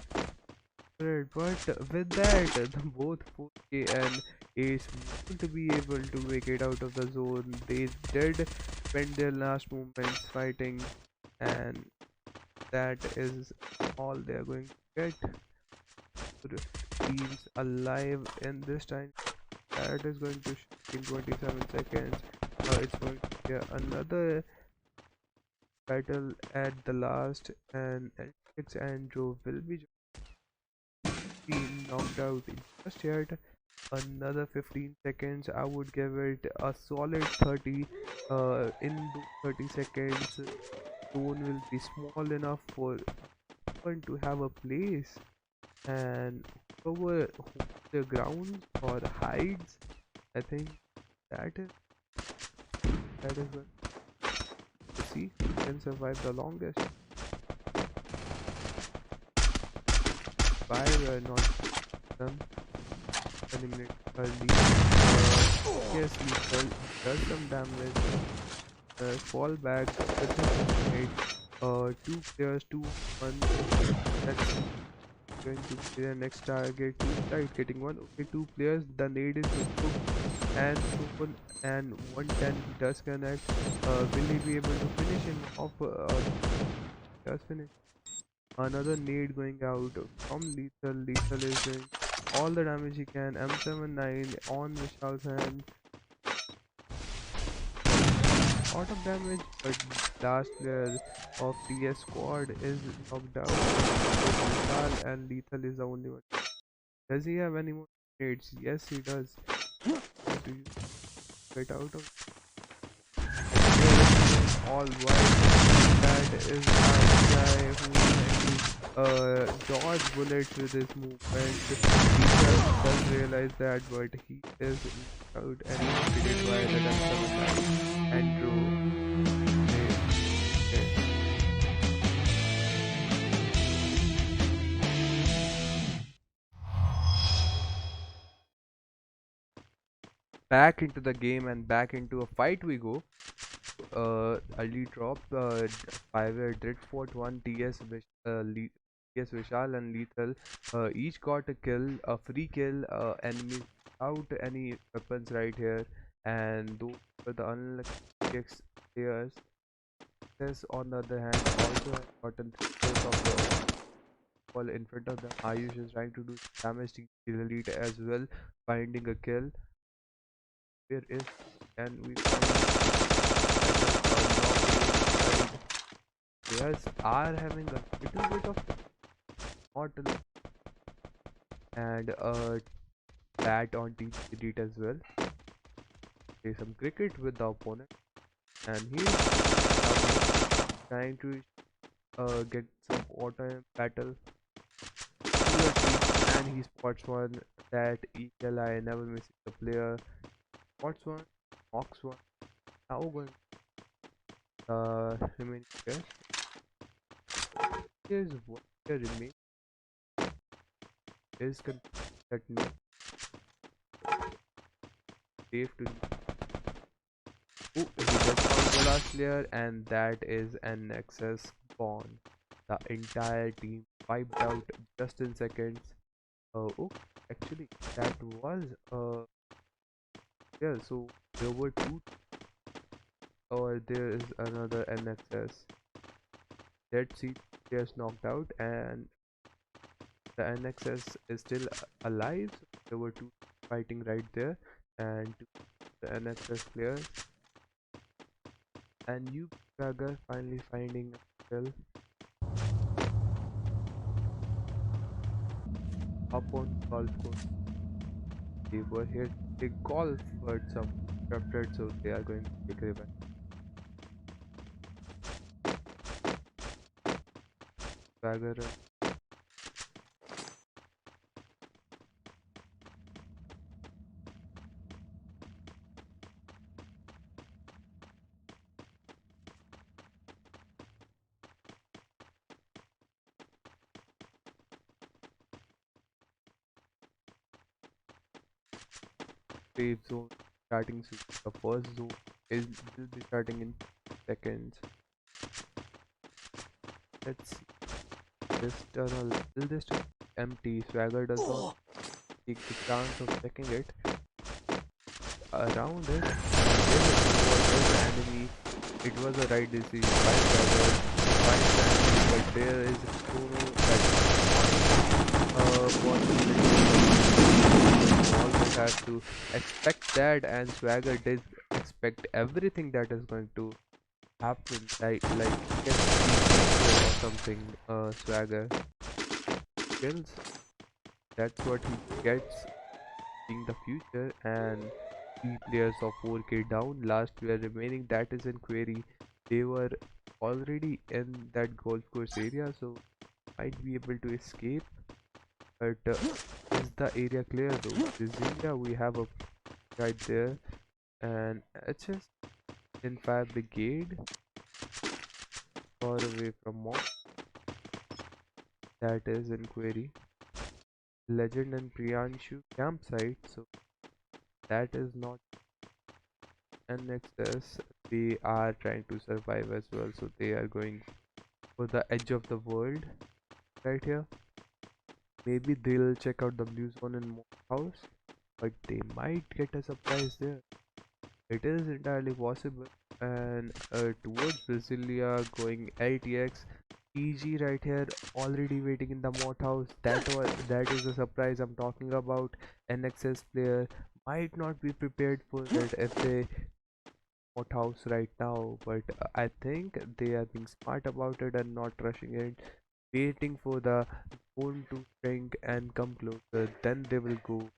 but with that the both 4K and Ace won't be able to make it out of the zone. They did spend their last moments fighting, and that is all they are going to get. Teams alive in this time. That is going to shoot in 27 seconds. It's going to be another battle at the last, and Alex and Joe will be knocked out just yet. Another 15 seconds. I would give it a solid 30. In those 30 seconds, zone will be small enough for one to have a place, and over the ground or hides. I think that is what to see who can survive the longest. Why we are not them eliminate early? Yes, lethal does some damage. Fall back with his 2 players, 2-1. That's going to be the next target. 2 right, getting one. Okay, 2 players. The nade is cooked and open, and 110 does connect. Will he be able to finish him off? Does finish. Another nade going out from Lethal. Lethal is doing all the damage he can. M79 on Vishal's hand. Lot of damage, but last player of TS squad is knocked out. Vishal and Lethal is the only one. Does he have any more nades? Yes, he does. Do you get out of all white. That is our guy who dodge bullets with his movement. He does realize that, but he is out and he's defeated by the Dexter guy. Andrew. Okay. Back into the game and back into a fight we go. Early drop, 5 Dreadfort 1 TS Vishal and Lethal each got a kill, a free kill, enemies without any weapons right here, and those were the unlucky players. This, on the other hand, also has gotten 3 kills of the wall in front of them. Ayush is trying to do damage to the elite as well, finding a kill. Where is, and we find players are having a little bit of not and bat on team edit as well. Play some cricket with the opponent, and he's now trying to get some auto battle to the team, and he spots one that ELI never misses the player. Spots one, knocks one. Now going remaining players. Here's what the remain is that no safe to. Oh, he just found the last player, and that is an excess gone. The entire team wiped out just in seconds. Oh, actually, that was yeah. So there were two, or there is another NXS. Dead Sea players knocked out, and the NXS is still alive. So there were two fighting right there, and two the NXS players, and you Gagger finally finding a kill up on golf course. They were here to take golf, but some interrupted, so they are going to take revenge. Swagger wave zone starting soon. The first zone is will be starting in seconds. Let's see. This tunnel will this empty. Swagger does not take the chance of checking it. Around it, there is an enemy. It was a right decision by Swagger. Find the enemy, but there is no possibility. Always have to expect that, and Swagger did expect everything that is going to happen, like get or something. Swagger kills. That's what he gets in the future, and 3 players of 4K down. Last player remaining, that is in query. They were already in that golf course area, so might be able to escape. But is the area clear though? This area we have a right there, and HS in Fire Brigade far away from mob. That is in query. Legend and Priyanshu campsite, so that is not an access. They are trying to survive as well, so they are going for the edge of the world right here. Maybe they'll check out the blue zone in Moat House, but they might get a surprise there. It is entirely possible. And towards Brasilia going LTX, PG right here already waiting in the Moat House. That is the surprise I'm talking about. NXS player might not be prepared for it if they Moat House right now, but I think they are being smart about it and not rushing it, waiting for the phone to shrink and come closer. Then they will go,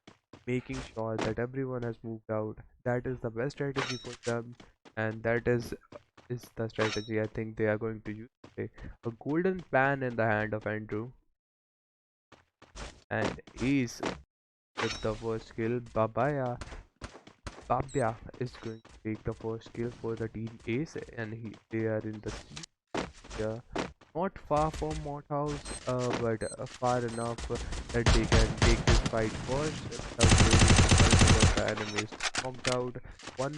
making sure that everyone has moved out. That is the best strategy for them, and that is is the strategy I think they are going to use today. A golden pan in the hand of Andrew, and Ace with the first kill. Babya is going to take the first kill for the team Ace, and they are in the sea. Yeah, not far from Mott House, but far enough that they can take this fight first without worrying about the enemies knocked out. One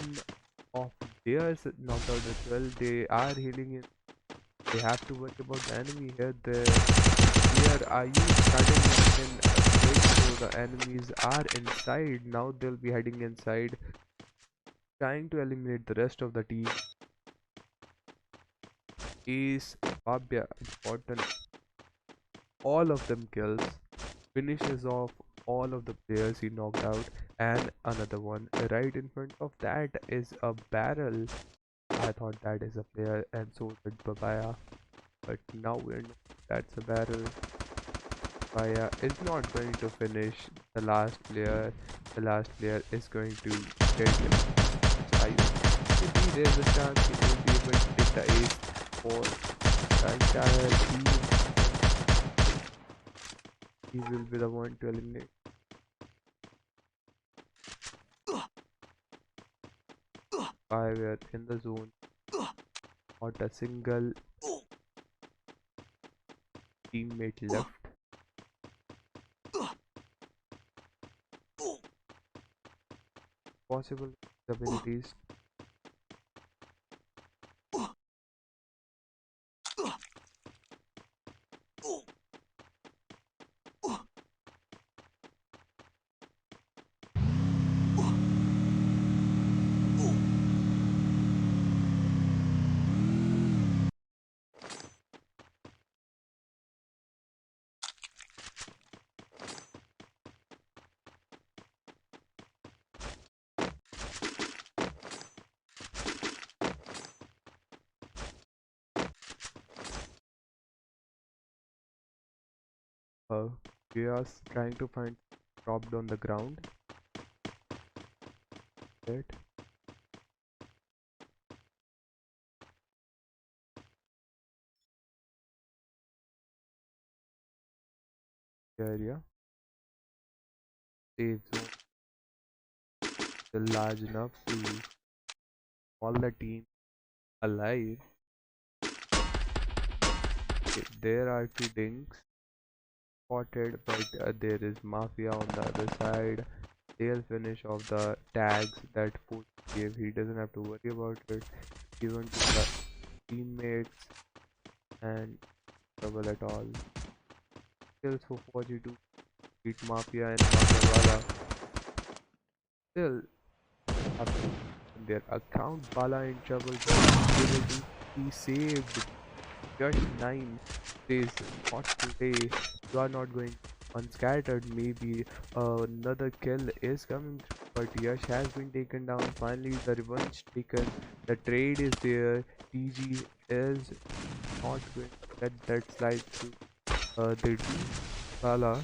of theirs knocked out as well. They are healing in. They have to worry about the enemy here. Here are you starting in big, so the enemies are inside. Now they'll be heading inside, trying to eliminate the rest of the team. Ace, Babya, important. All of them kills, finishes off all of the players he knocked out, and another one right in front of that is a barrel. I thought that is a player, and so did Babaya, but now we know that's a barrel. Babaya is not going to finish the last player. The last player is going to get him. Maybe there's a chance he will be able to take the ace for the entire team. He will be the one to eliminate. Five are in the zone. Not a single teammate left. Possible abilities. Uh, we are trying to find dropped on the ground. Right? Area. Safe zone is large enough to all the team alive. Okay, there are two dinks spotted, but there is Mafia on the other side. They'll finish off the tags that Foot gave. He doesn't have to worry about it. Given to the teammates and trouble at all. Kills for 42 beat Mafia and Bala. Still have to in their account. Bala in trouble, but able to be saved. Just 9 days, not today. You are not going unscattered. Maybe another kill is coming through, but Yash has been taken down. Finally, the revenge taken. The trade is there. TG is not going to let that slide through. They do Sala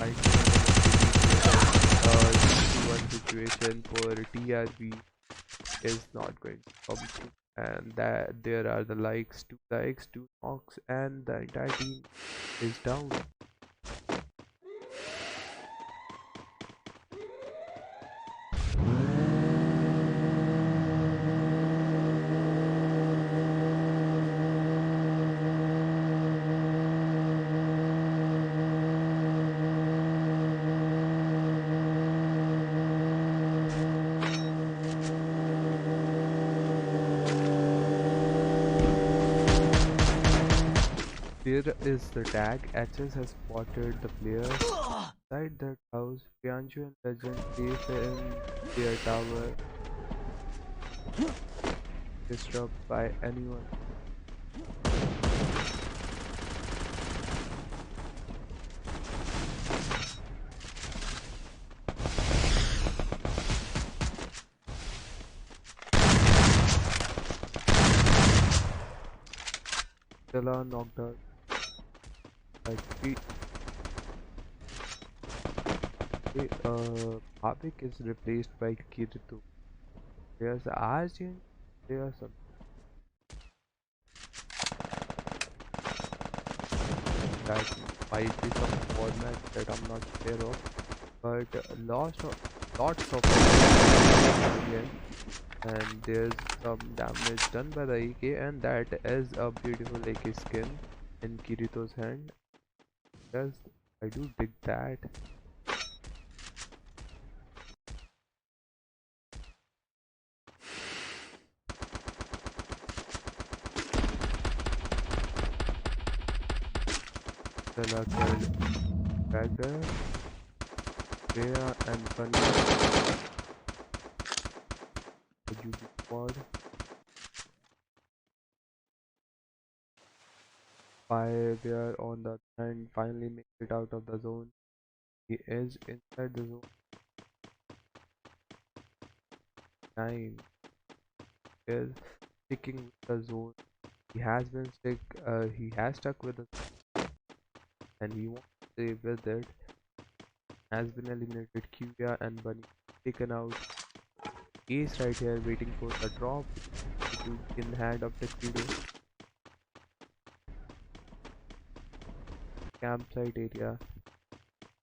before the one situation for TRP is not going to come through, and that there are the likes, 2 likes, 2 knocks, and the entire team is down. There is the tag. HS has spotted the player inside that house. Priyanshu and Legend safe in their tower. Disturbed by anyone. Stella knocked out by 3. Okay, Bhavik is replaced by GGtoor. There's Argent. There's some that might be some format that I'm not aware of, but lots of again, and there's some damage done by the AK, and that is a beautiful AK skin in Kirito's hand. Yes, I do dig that. Then I killed Bagger, Rhea, and Bunny. The UB squad. There on the hand finally makes it out of the zone. He is inside the zone. Time is sticking with the zone. He has stuck with it, and he wants to stay with it. Has been eliminated. Kyuya and Bunny taken out. Ace right here waiting for the drop to be in hand of the Kido. Campsite area.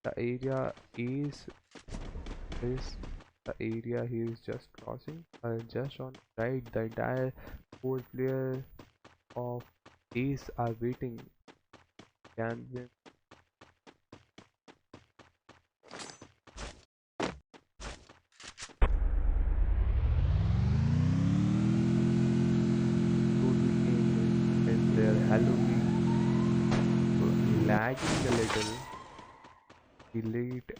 The area is the area he is just crossing. Just on right, the entire 4 player of Ace are waiting. Can win. Total game is there. Halloween lagging a little. Delete.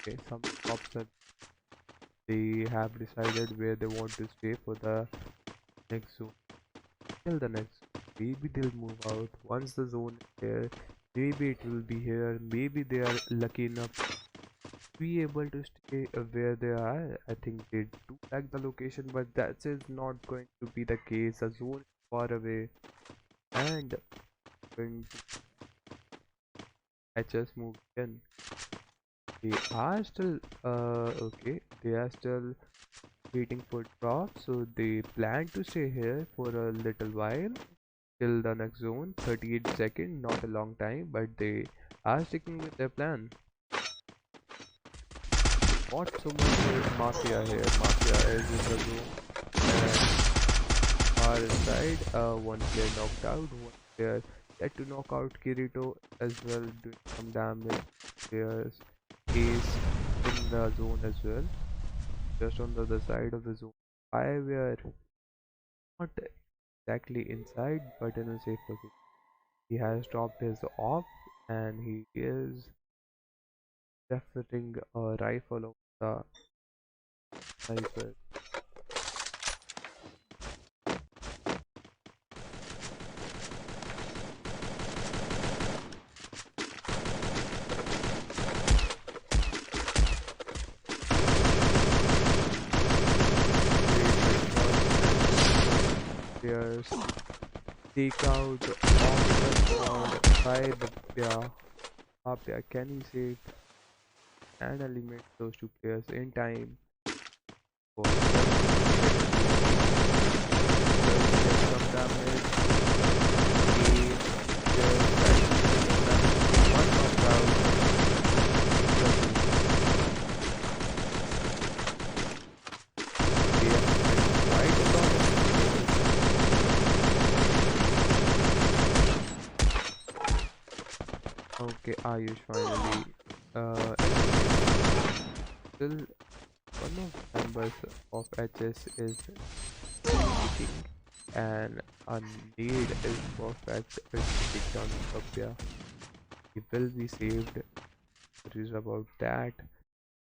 Okay, some cops are, they have decided where they want to stay for the next zone. Till the next, maybe they'll move out once the zone is there. Maybe it will be here. Maybe they are lucky enough to be able to stay where they are. I think they do like the location, but that is not going to be the case. The zone is far away, and when I just moved in, they are still okay. They are still waiting for drop, so they plan to stay here for a little while till the next zone. 38 seconds, not a long time, but they are sticking with their plan. Not so much with Mafia here. Mafia is in the zone, and far inside, one player knocked out, one player yet to knock out Kirito as well, doing some damage. There's Ace in the zone as well, just on the other side of the zone. I were not exactly inside, but in a safe location. He has dropped his off, and he is preferring a rifle of the sniper. Players take out of the squad by Bapya. Can he save and eliminate those 2 players in time for some damage? He one knockout. Okay, Ayush finally still one of the members of HS is leaking, and a need is perfect. It's kicked on Sabya. He will be saved. worries about that.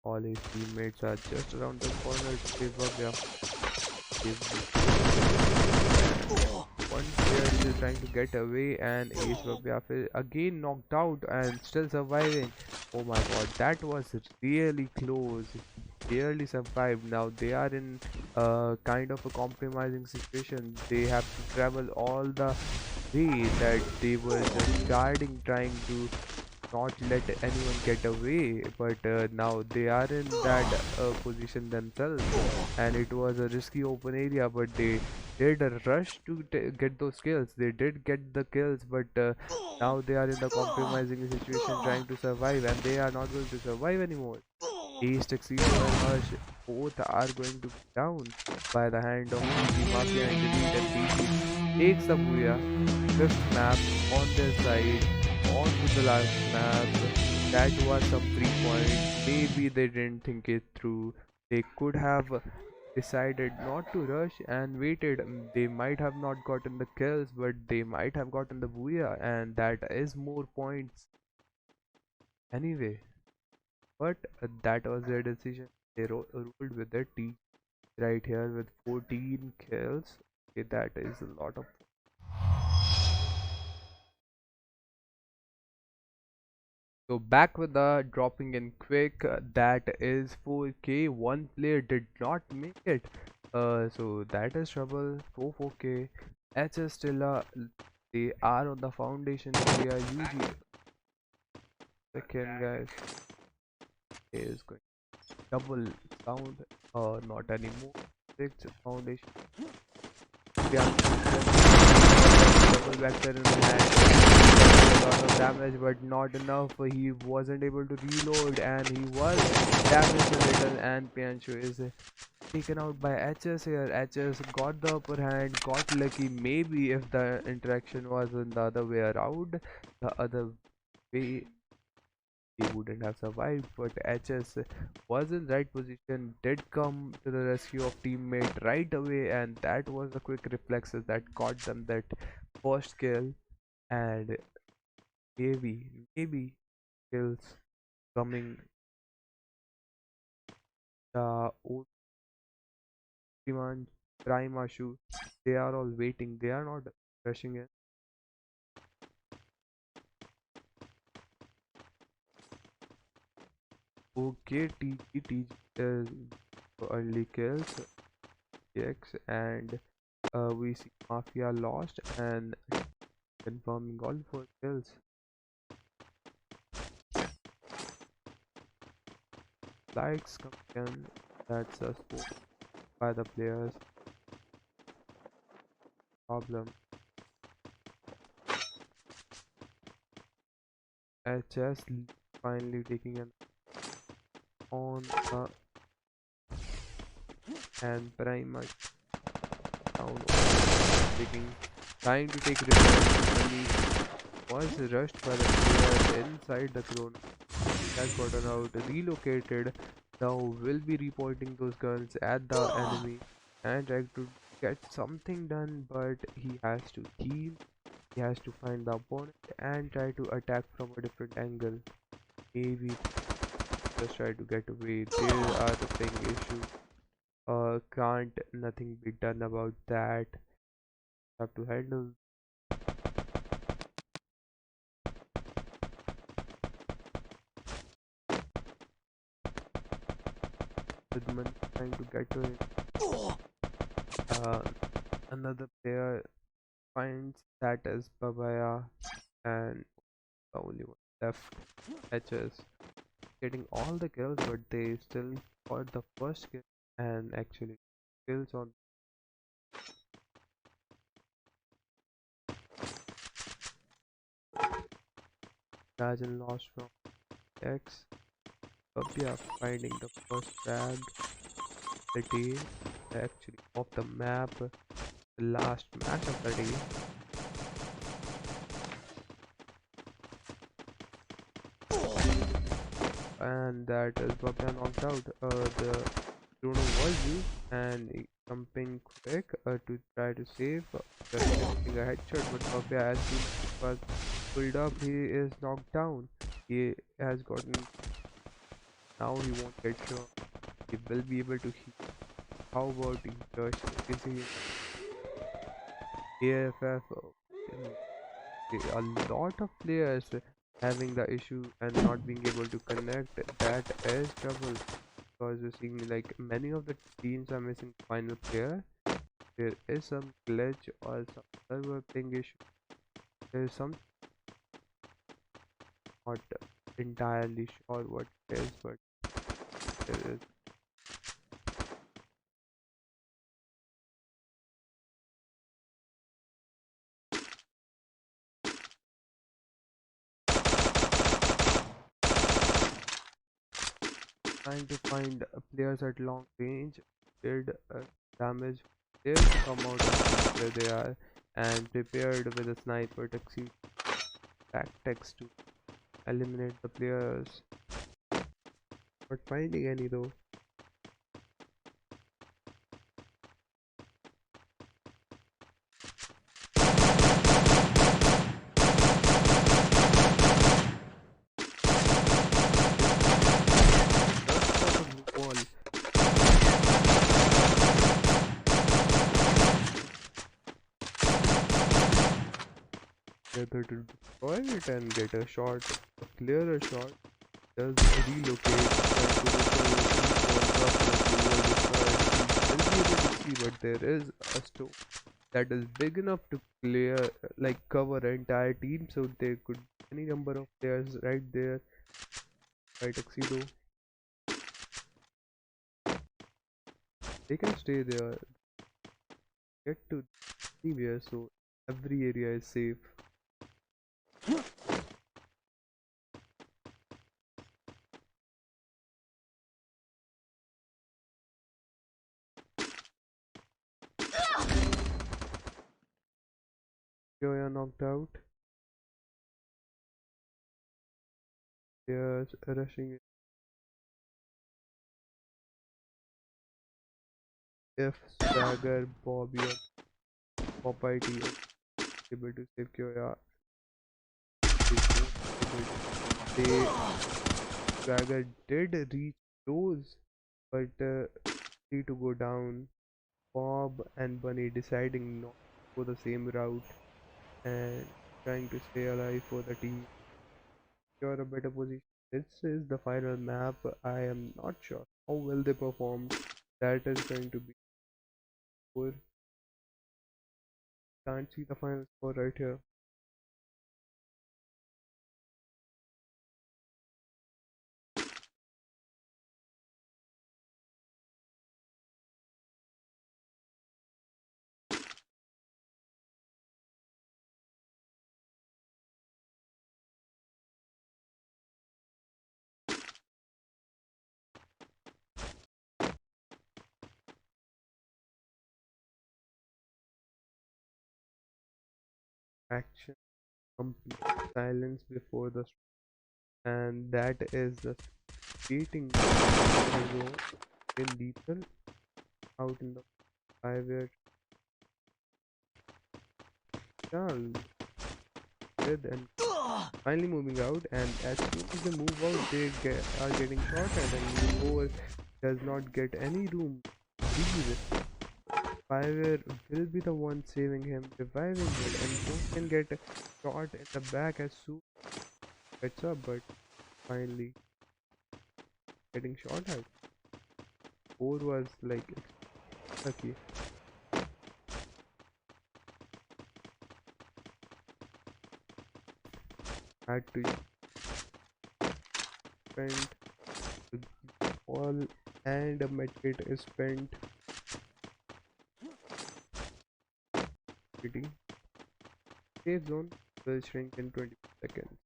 All his teammates are just around the corner to save up. Yeah, one player is still trying to get away, and Ace Babiaf is again knocked out and still surviving. Oh my god, that was really close. He barely survived. Now they are in kind of a compromising situation. They have to travel all the way that they were just guarding, trying to not let anyone get away, but now they are in that position themselves, and it was a risky open area, but they did a rush to get those kills. They did get the kills, but now they are in the compromising situation trying to survive, and they are not going to survive anymore. Ace, Tuxedo and Hush both are going to be down by the hand of PG Mafia, and Delete, and PG takes the Booyah. Fifth map on their side, on to the last map. That was some 3 points. Maybe they didn't think it through. They could have decided not to rush and waited. They might have not gotten the kills, but they might have gotten the Booyah, and that is more points anyway. But that was their decision. They ruled with their team right here with 14 kills. Okay, that is a lot of. So back with the dropping in quick, that is 4K. One player did not make it. So that is trouble. 4K. HS still they are on the foundation area. UG second guys is going double sound. Not anymore. Six foundation. Yeah, double vector in hand. A lot of damage, but not enough. He wasn't able to reload, and he was damaged a little. And Pianchu is taken out by HS here. HS got the upper hand, got lucky. Maybe if the interaction was in the other way around, the other way, he wouldn't have survived. But HS was in right position, did come to the rescue of teammate right away, and that was the quick reflexes that got them that first kill. And maybe kills coming. The Ultimate Prime Ashu, they are all waiting, they are not rushing in. Okay, TG is early kills, X, and we see Mafia lost and confirming all 4 kills. Likes come in, that's a sport by the players. Problem. HS finally taking an on and Prime down, taking trying to take revenge. Was rushed by the players inside the throne. Has gotten out, relocated. Now will be repointing those guns at the enemy and try to get something done, but he has to heal. He has to find the opponent and try to attack from a different angle. Maybe just try to get away. There are the thing issue. Can't nothing be done about that. Have to handle with money trying to get to it. Uh, Another player finds that is Babaya, and the only one left, HS, getting all the kills, but they still got the first kill, and actually kills on Rajan lost from X. Babia finding the first frag, the day, actually of the map, the last match of the day. And that is Babia knocked out. The Bruno was used and jumping quick to try to save, just getting a headshot, but Babia, as soon as he was pulled up, he is knocked down. He has gotten Now he won't get shot. He will be able to heal. How about Rush? Is he AFF? A lot of players having the issue and not being able to connect. That is trouble because you're seeing like many of the teams are missing final player. There is some glitch or some server ping issue. There is some not entirely sure what it is, but there is trying to find players at long range. Did damage players come out and see where they are and prepared with a sniper tactics to eliminate the players. Not finding any though. Just for the blue wall. Whether to destroy it and get a shot, a clearer shot, does relocate try to destroy but there is a stone that is big enough to clear like cover an entire team, so there could be any number of players right there by tuxedo. They can stay there, get to anywhere, so every area is safe. Joya knocked out. Players rushing it. If Swagger, Bobby or Popeye T are able to save Kyoya, they won't be able to. Swagger did reach those, but need to go down. Bob and Bunny deciding not to go the same route and trying to stay alive for the team. Secure a better position. This is the final map. I am not sure how well they performed. That is going to be poor. Can't see the final score right here. Action, complete silence before the and that is the skating zone in lethal out in the highway. Charles with and finally moving out, and as soon as they move out are getting shot at and over does not get any room. These Fire will be the one saving him, reviving him, and Boom can get shot in the back as soon as gets up, but finally getting shot at. 4 was like lucky. Had to spend all and a medkit is spent. Pretty. Safe zone will shrink in 20 seconds.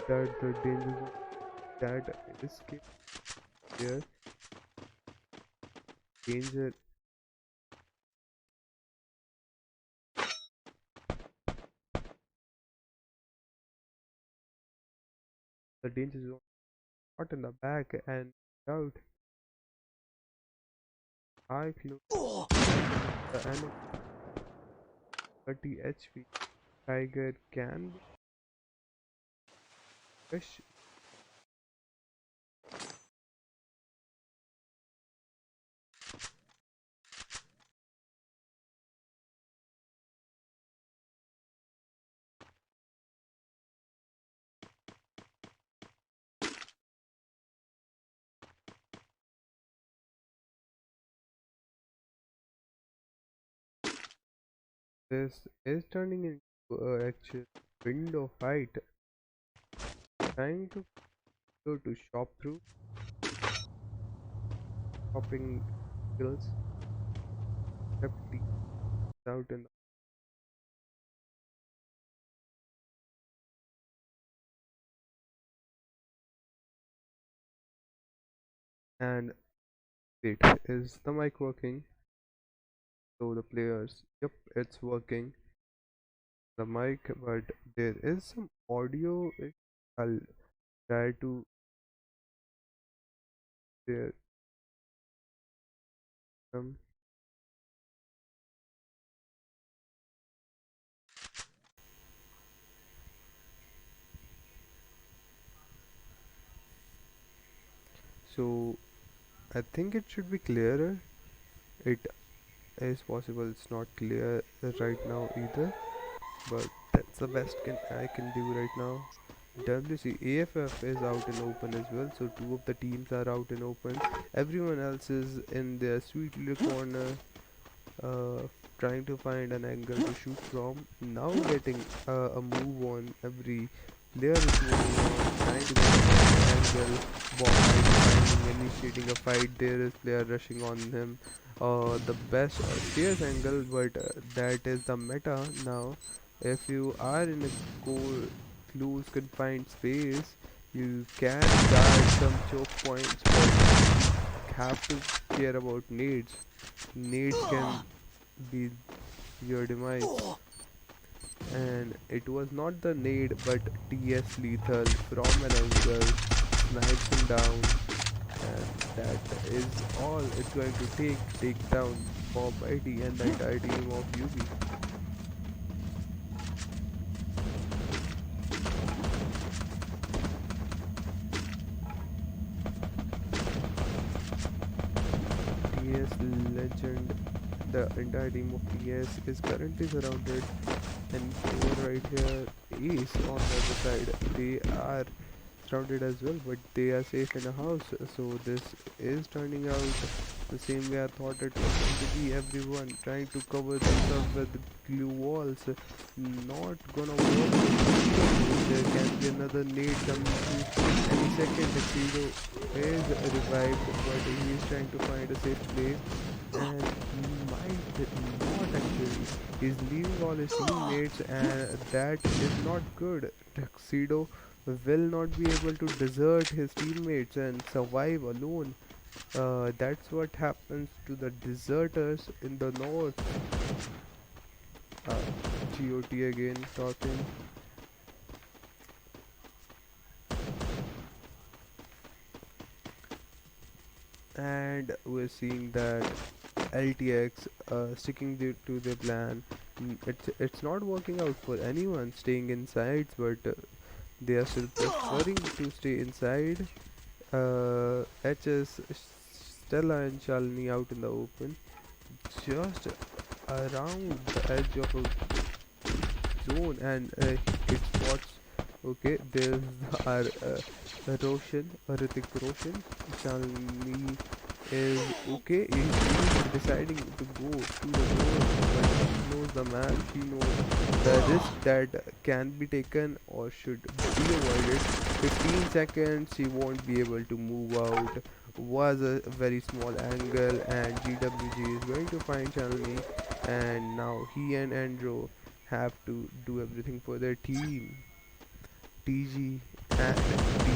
that the danger zone that is there. Danger, the danger zone not in the back and out. I close the enemy 30 HP. Tiger can be fish. This is turning into a actual window fight. Trying to go to shop through shopping skills. Safety out in and wait, is the mic working? So the players, yep, it's working. The mic, but there is some audio. I'll try to there some. So I think it should be clearer. It is possible it's not clear right now either, but that's the best I can do right now. WC AFF is out in open as well, so two of the teams are out in open. Everyone else is in their sweet little corner, uh, trying to find an angle to shoot from. Now getting a move on every player is moving on, trying to get an angle. Bomb finding, initiating a fight. There is player rushing on him. The best stairs angle, but that is the meta now. If you are in a close confined space, you can guard some choke points, but have to care about nades. Nades can be your demise. And it was not the nade but TS lethal from an angle, snipes him down, and that is all it's going to take down Bob ID and the entire team of UB. TS legend, the entire team of TS is currently surrounded, and over right here Ace on the other side, they are surrounded as well, but they are safe in a house. So this is turning out the same way I thought it was going to be. Everyone trying to cover themselves with glue walls, not gonna work. There can be another nade coming through any second. Tuxedo is revived, but he is trying to find a safe place, and he might not actually. He's leaving all his teammates, and that is not good. Tuxedo will not be able to desert his teammates and survive alone. That's what happens to the deserters in the north. Uh, GOT again talking. And we're seeing that LTX sticking to their plan. It's not working out for anyone staying inside, but they are still preferring to stay inside. HS, Stella and Shalini out in the open, just around the edge of a zone, and it spots. Okay, there's our Roshan, Ritik Roshan. Shalini is okay. He's deciding to go to the door, but she knows the man. She knows the risk that can be taken or should be avoided. 15 seconds, she won't be able to move out. Was a very small angle, and GWG is going to find Shalini, and now he and Andrew have to do everything for their team. TG and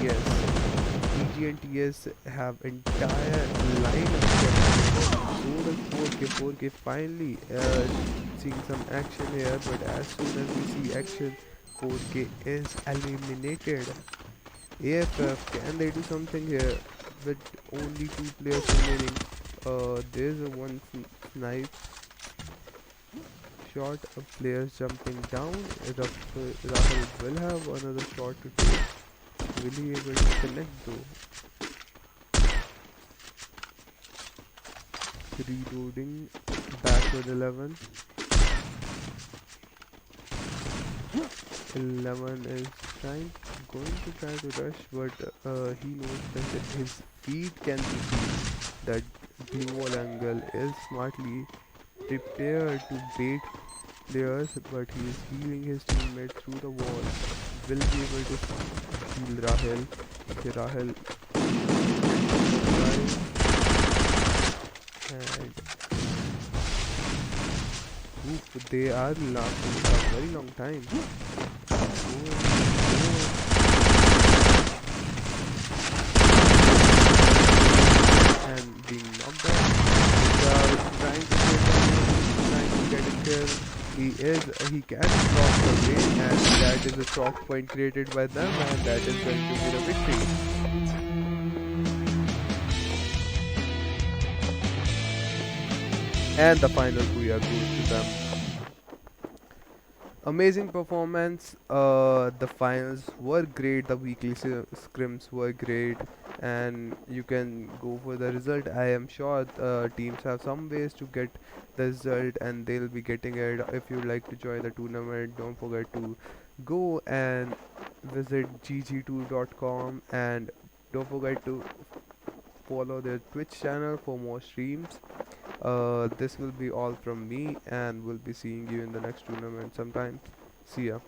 TS. EG and TS have entire line of weapons. So does 4K. 4K finally seeing some action here, but as soon as we see action, 4K is eliminated. AFF, can they do something here with only two players remaining? There's a one snipe shot of players jumping down. Rahul will have another shot to take. Will he able to connect though? Reloading back with 11. 11 is going to try to rush, but he knows that his feet can be seen. That blue wall angle is smartly prepared to bait players, but he is healing his teammate through the wall. Will be able to heal Rahel. Okay, Rahel and they are lasting for a very long time. And being knocked out. Trying to trying to get a kill. He can block the way, and that is a chalk point created by them, and that is going to be the victory. And the final booyah goes to them. Amazing performance. The finals were great. The weekly scrims were great, and you can go for the result. I am sure teams have some ways to get the result, and they'll be getting it. If you'd like to join the tournament, don't forget to go and visit GGtoor.com, and don't forget to follow their Twitch channel for more streams. This will be all from me, and we'll be seeing you in the next tournament sometime. See ya.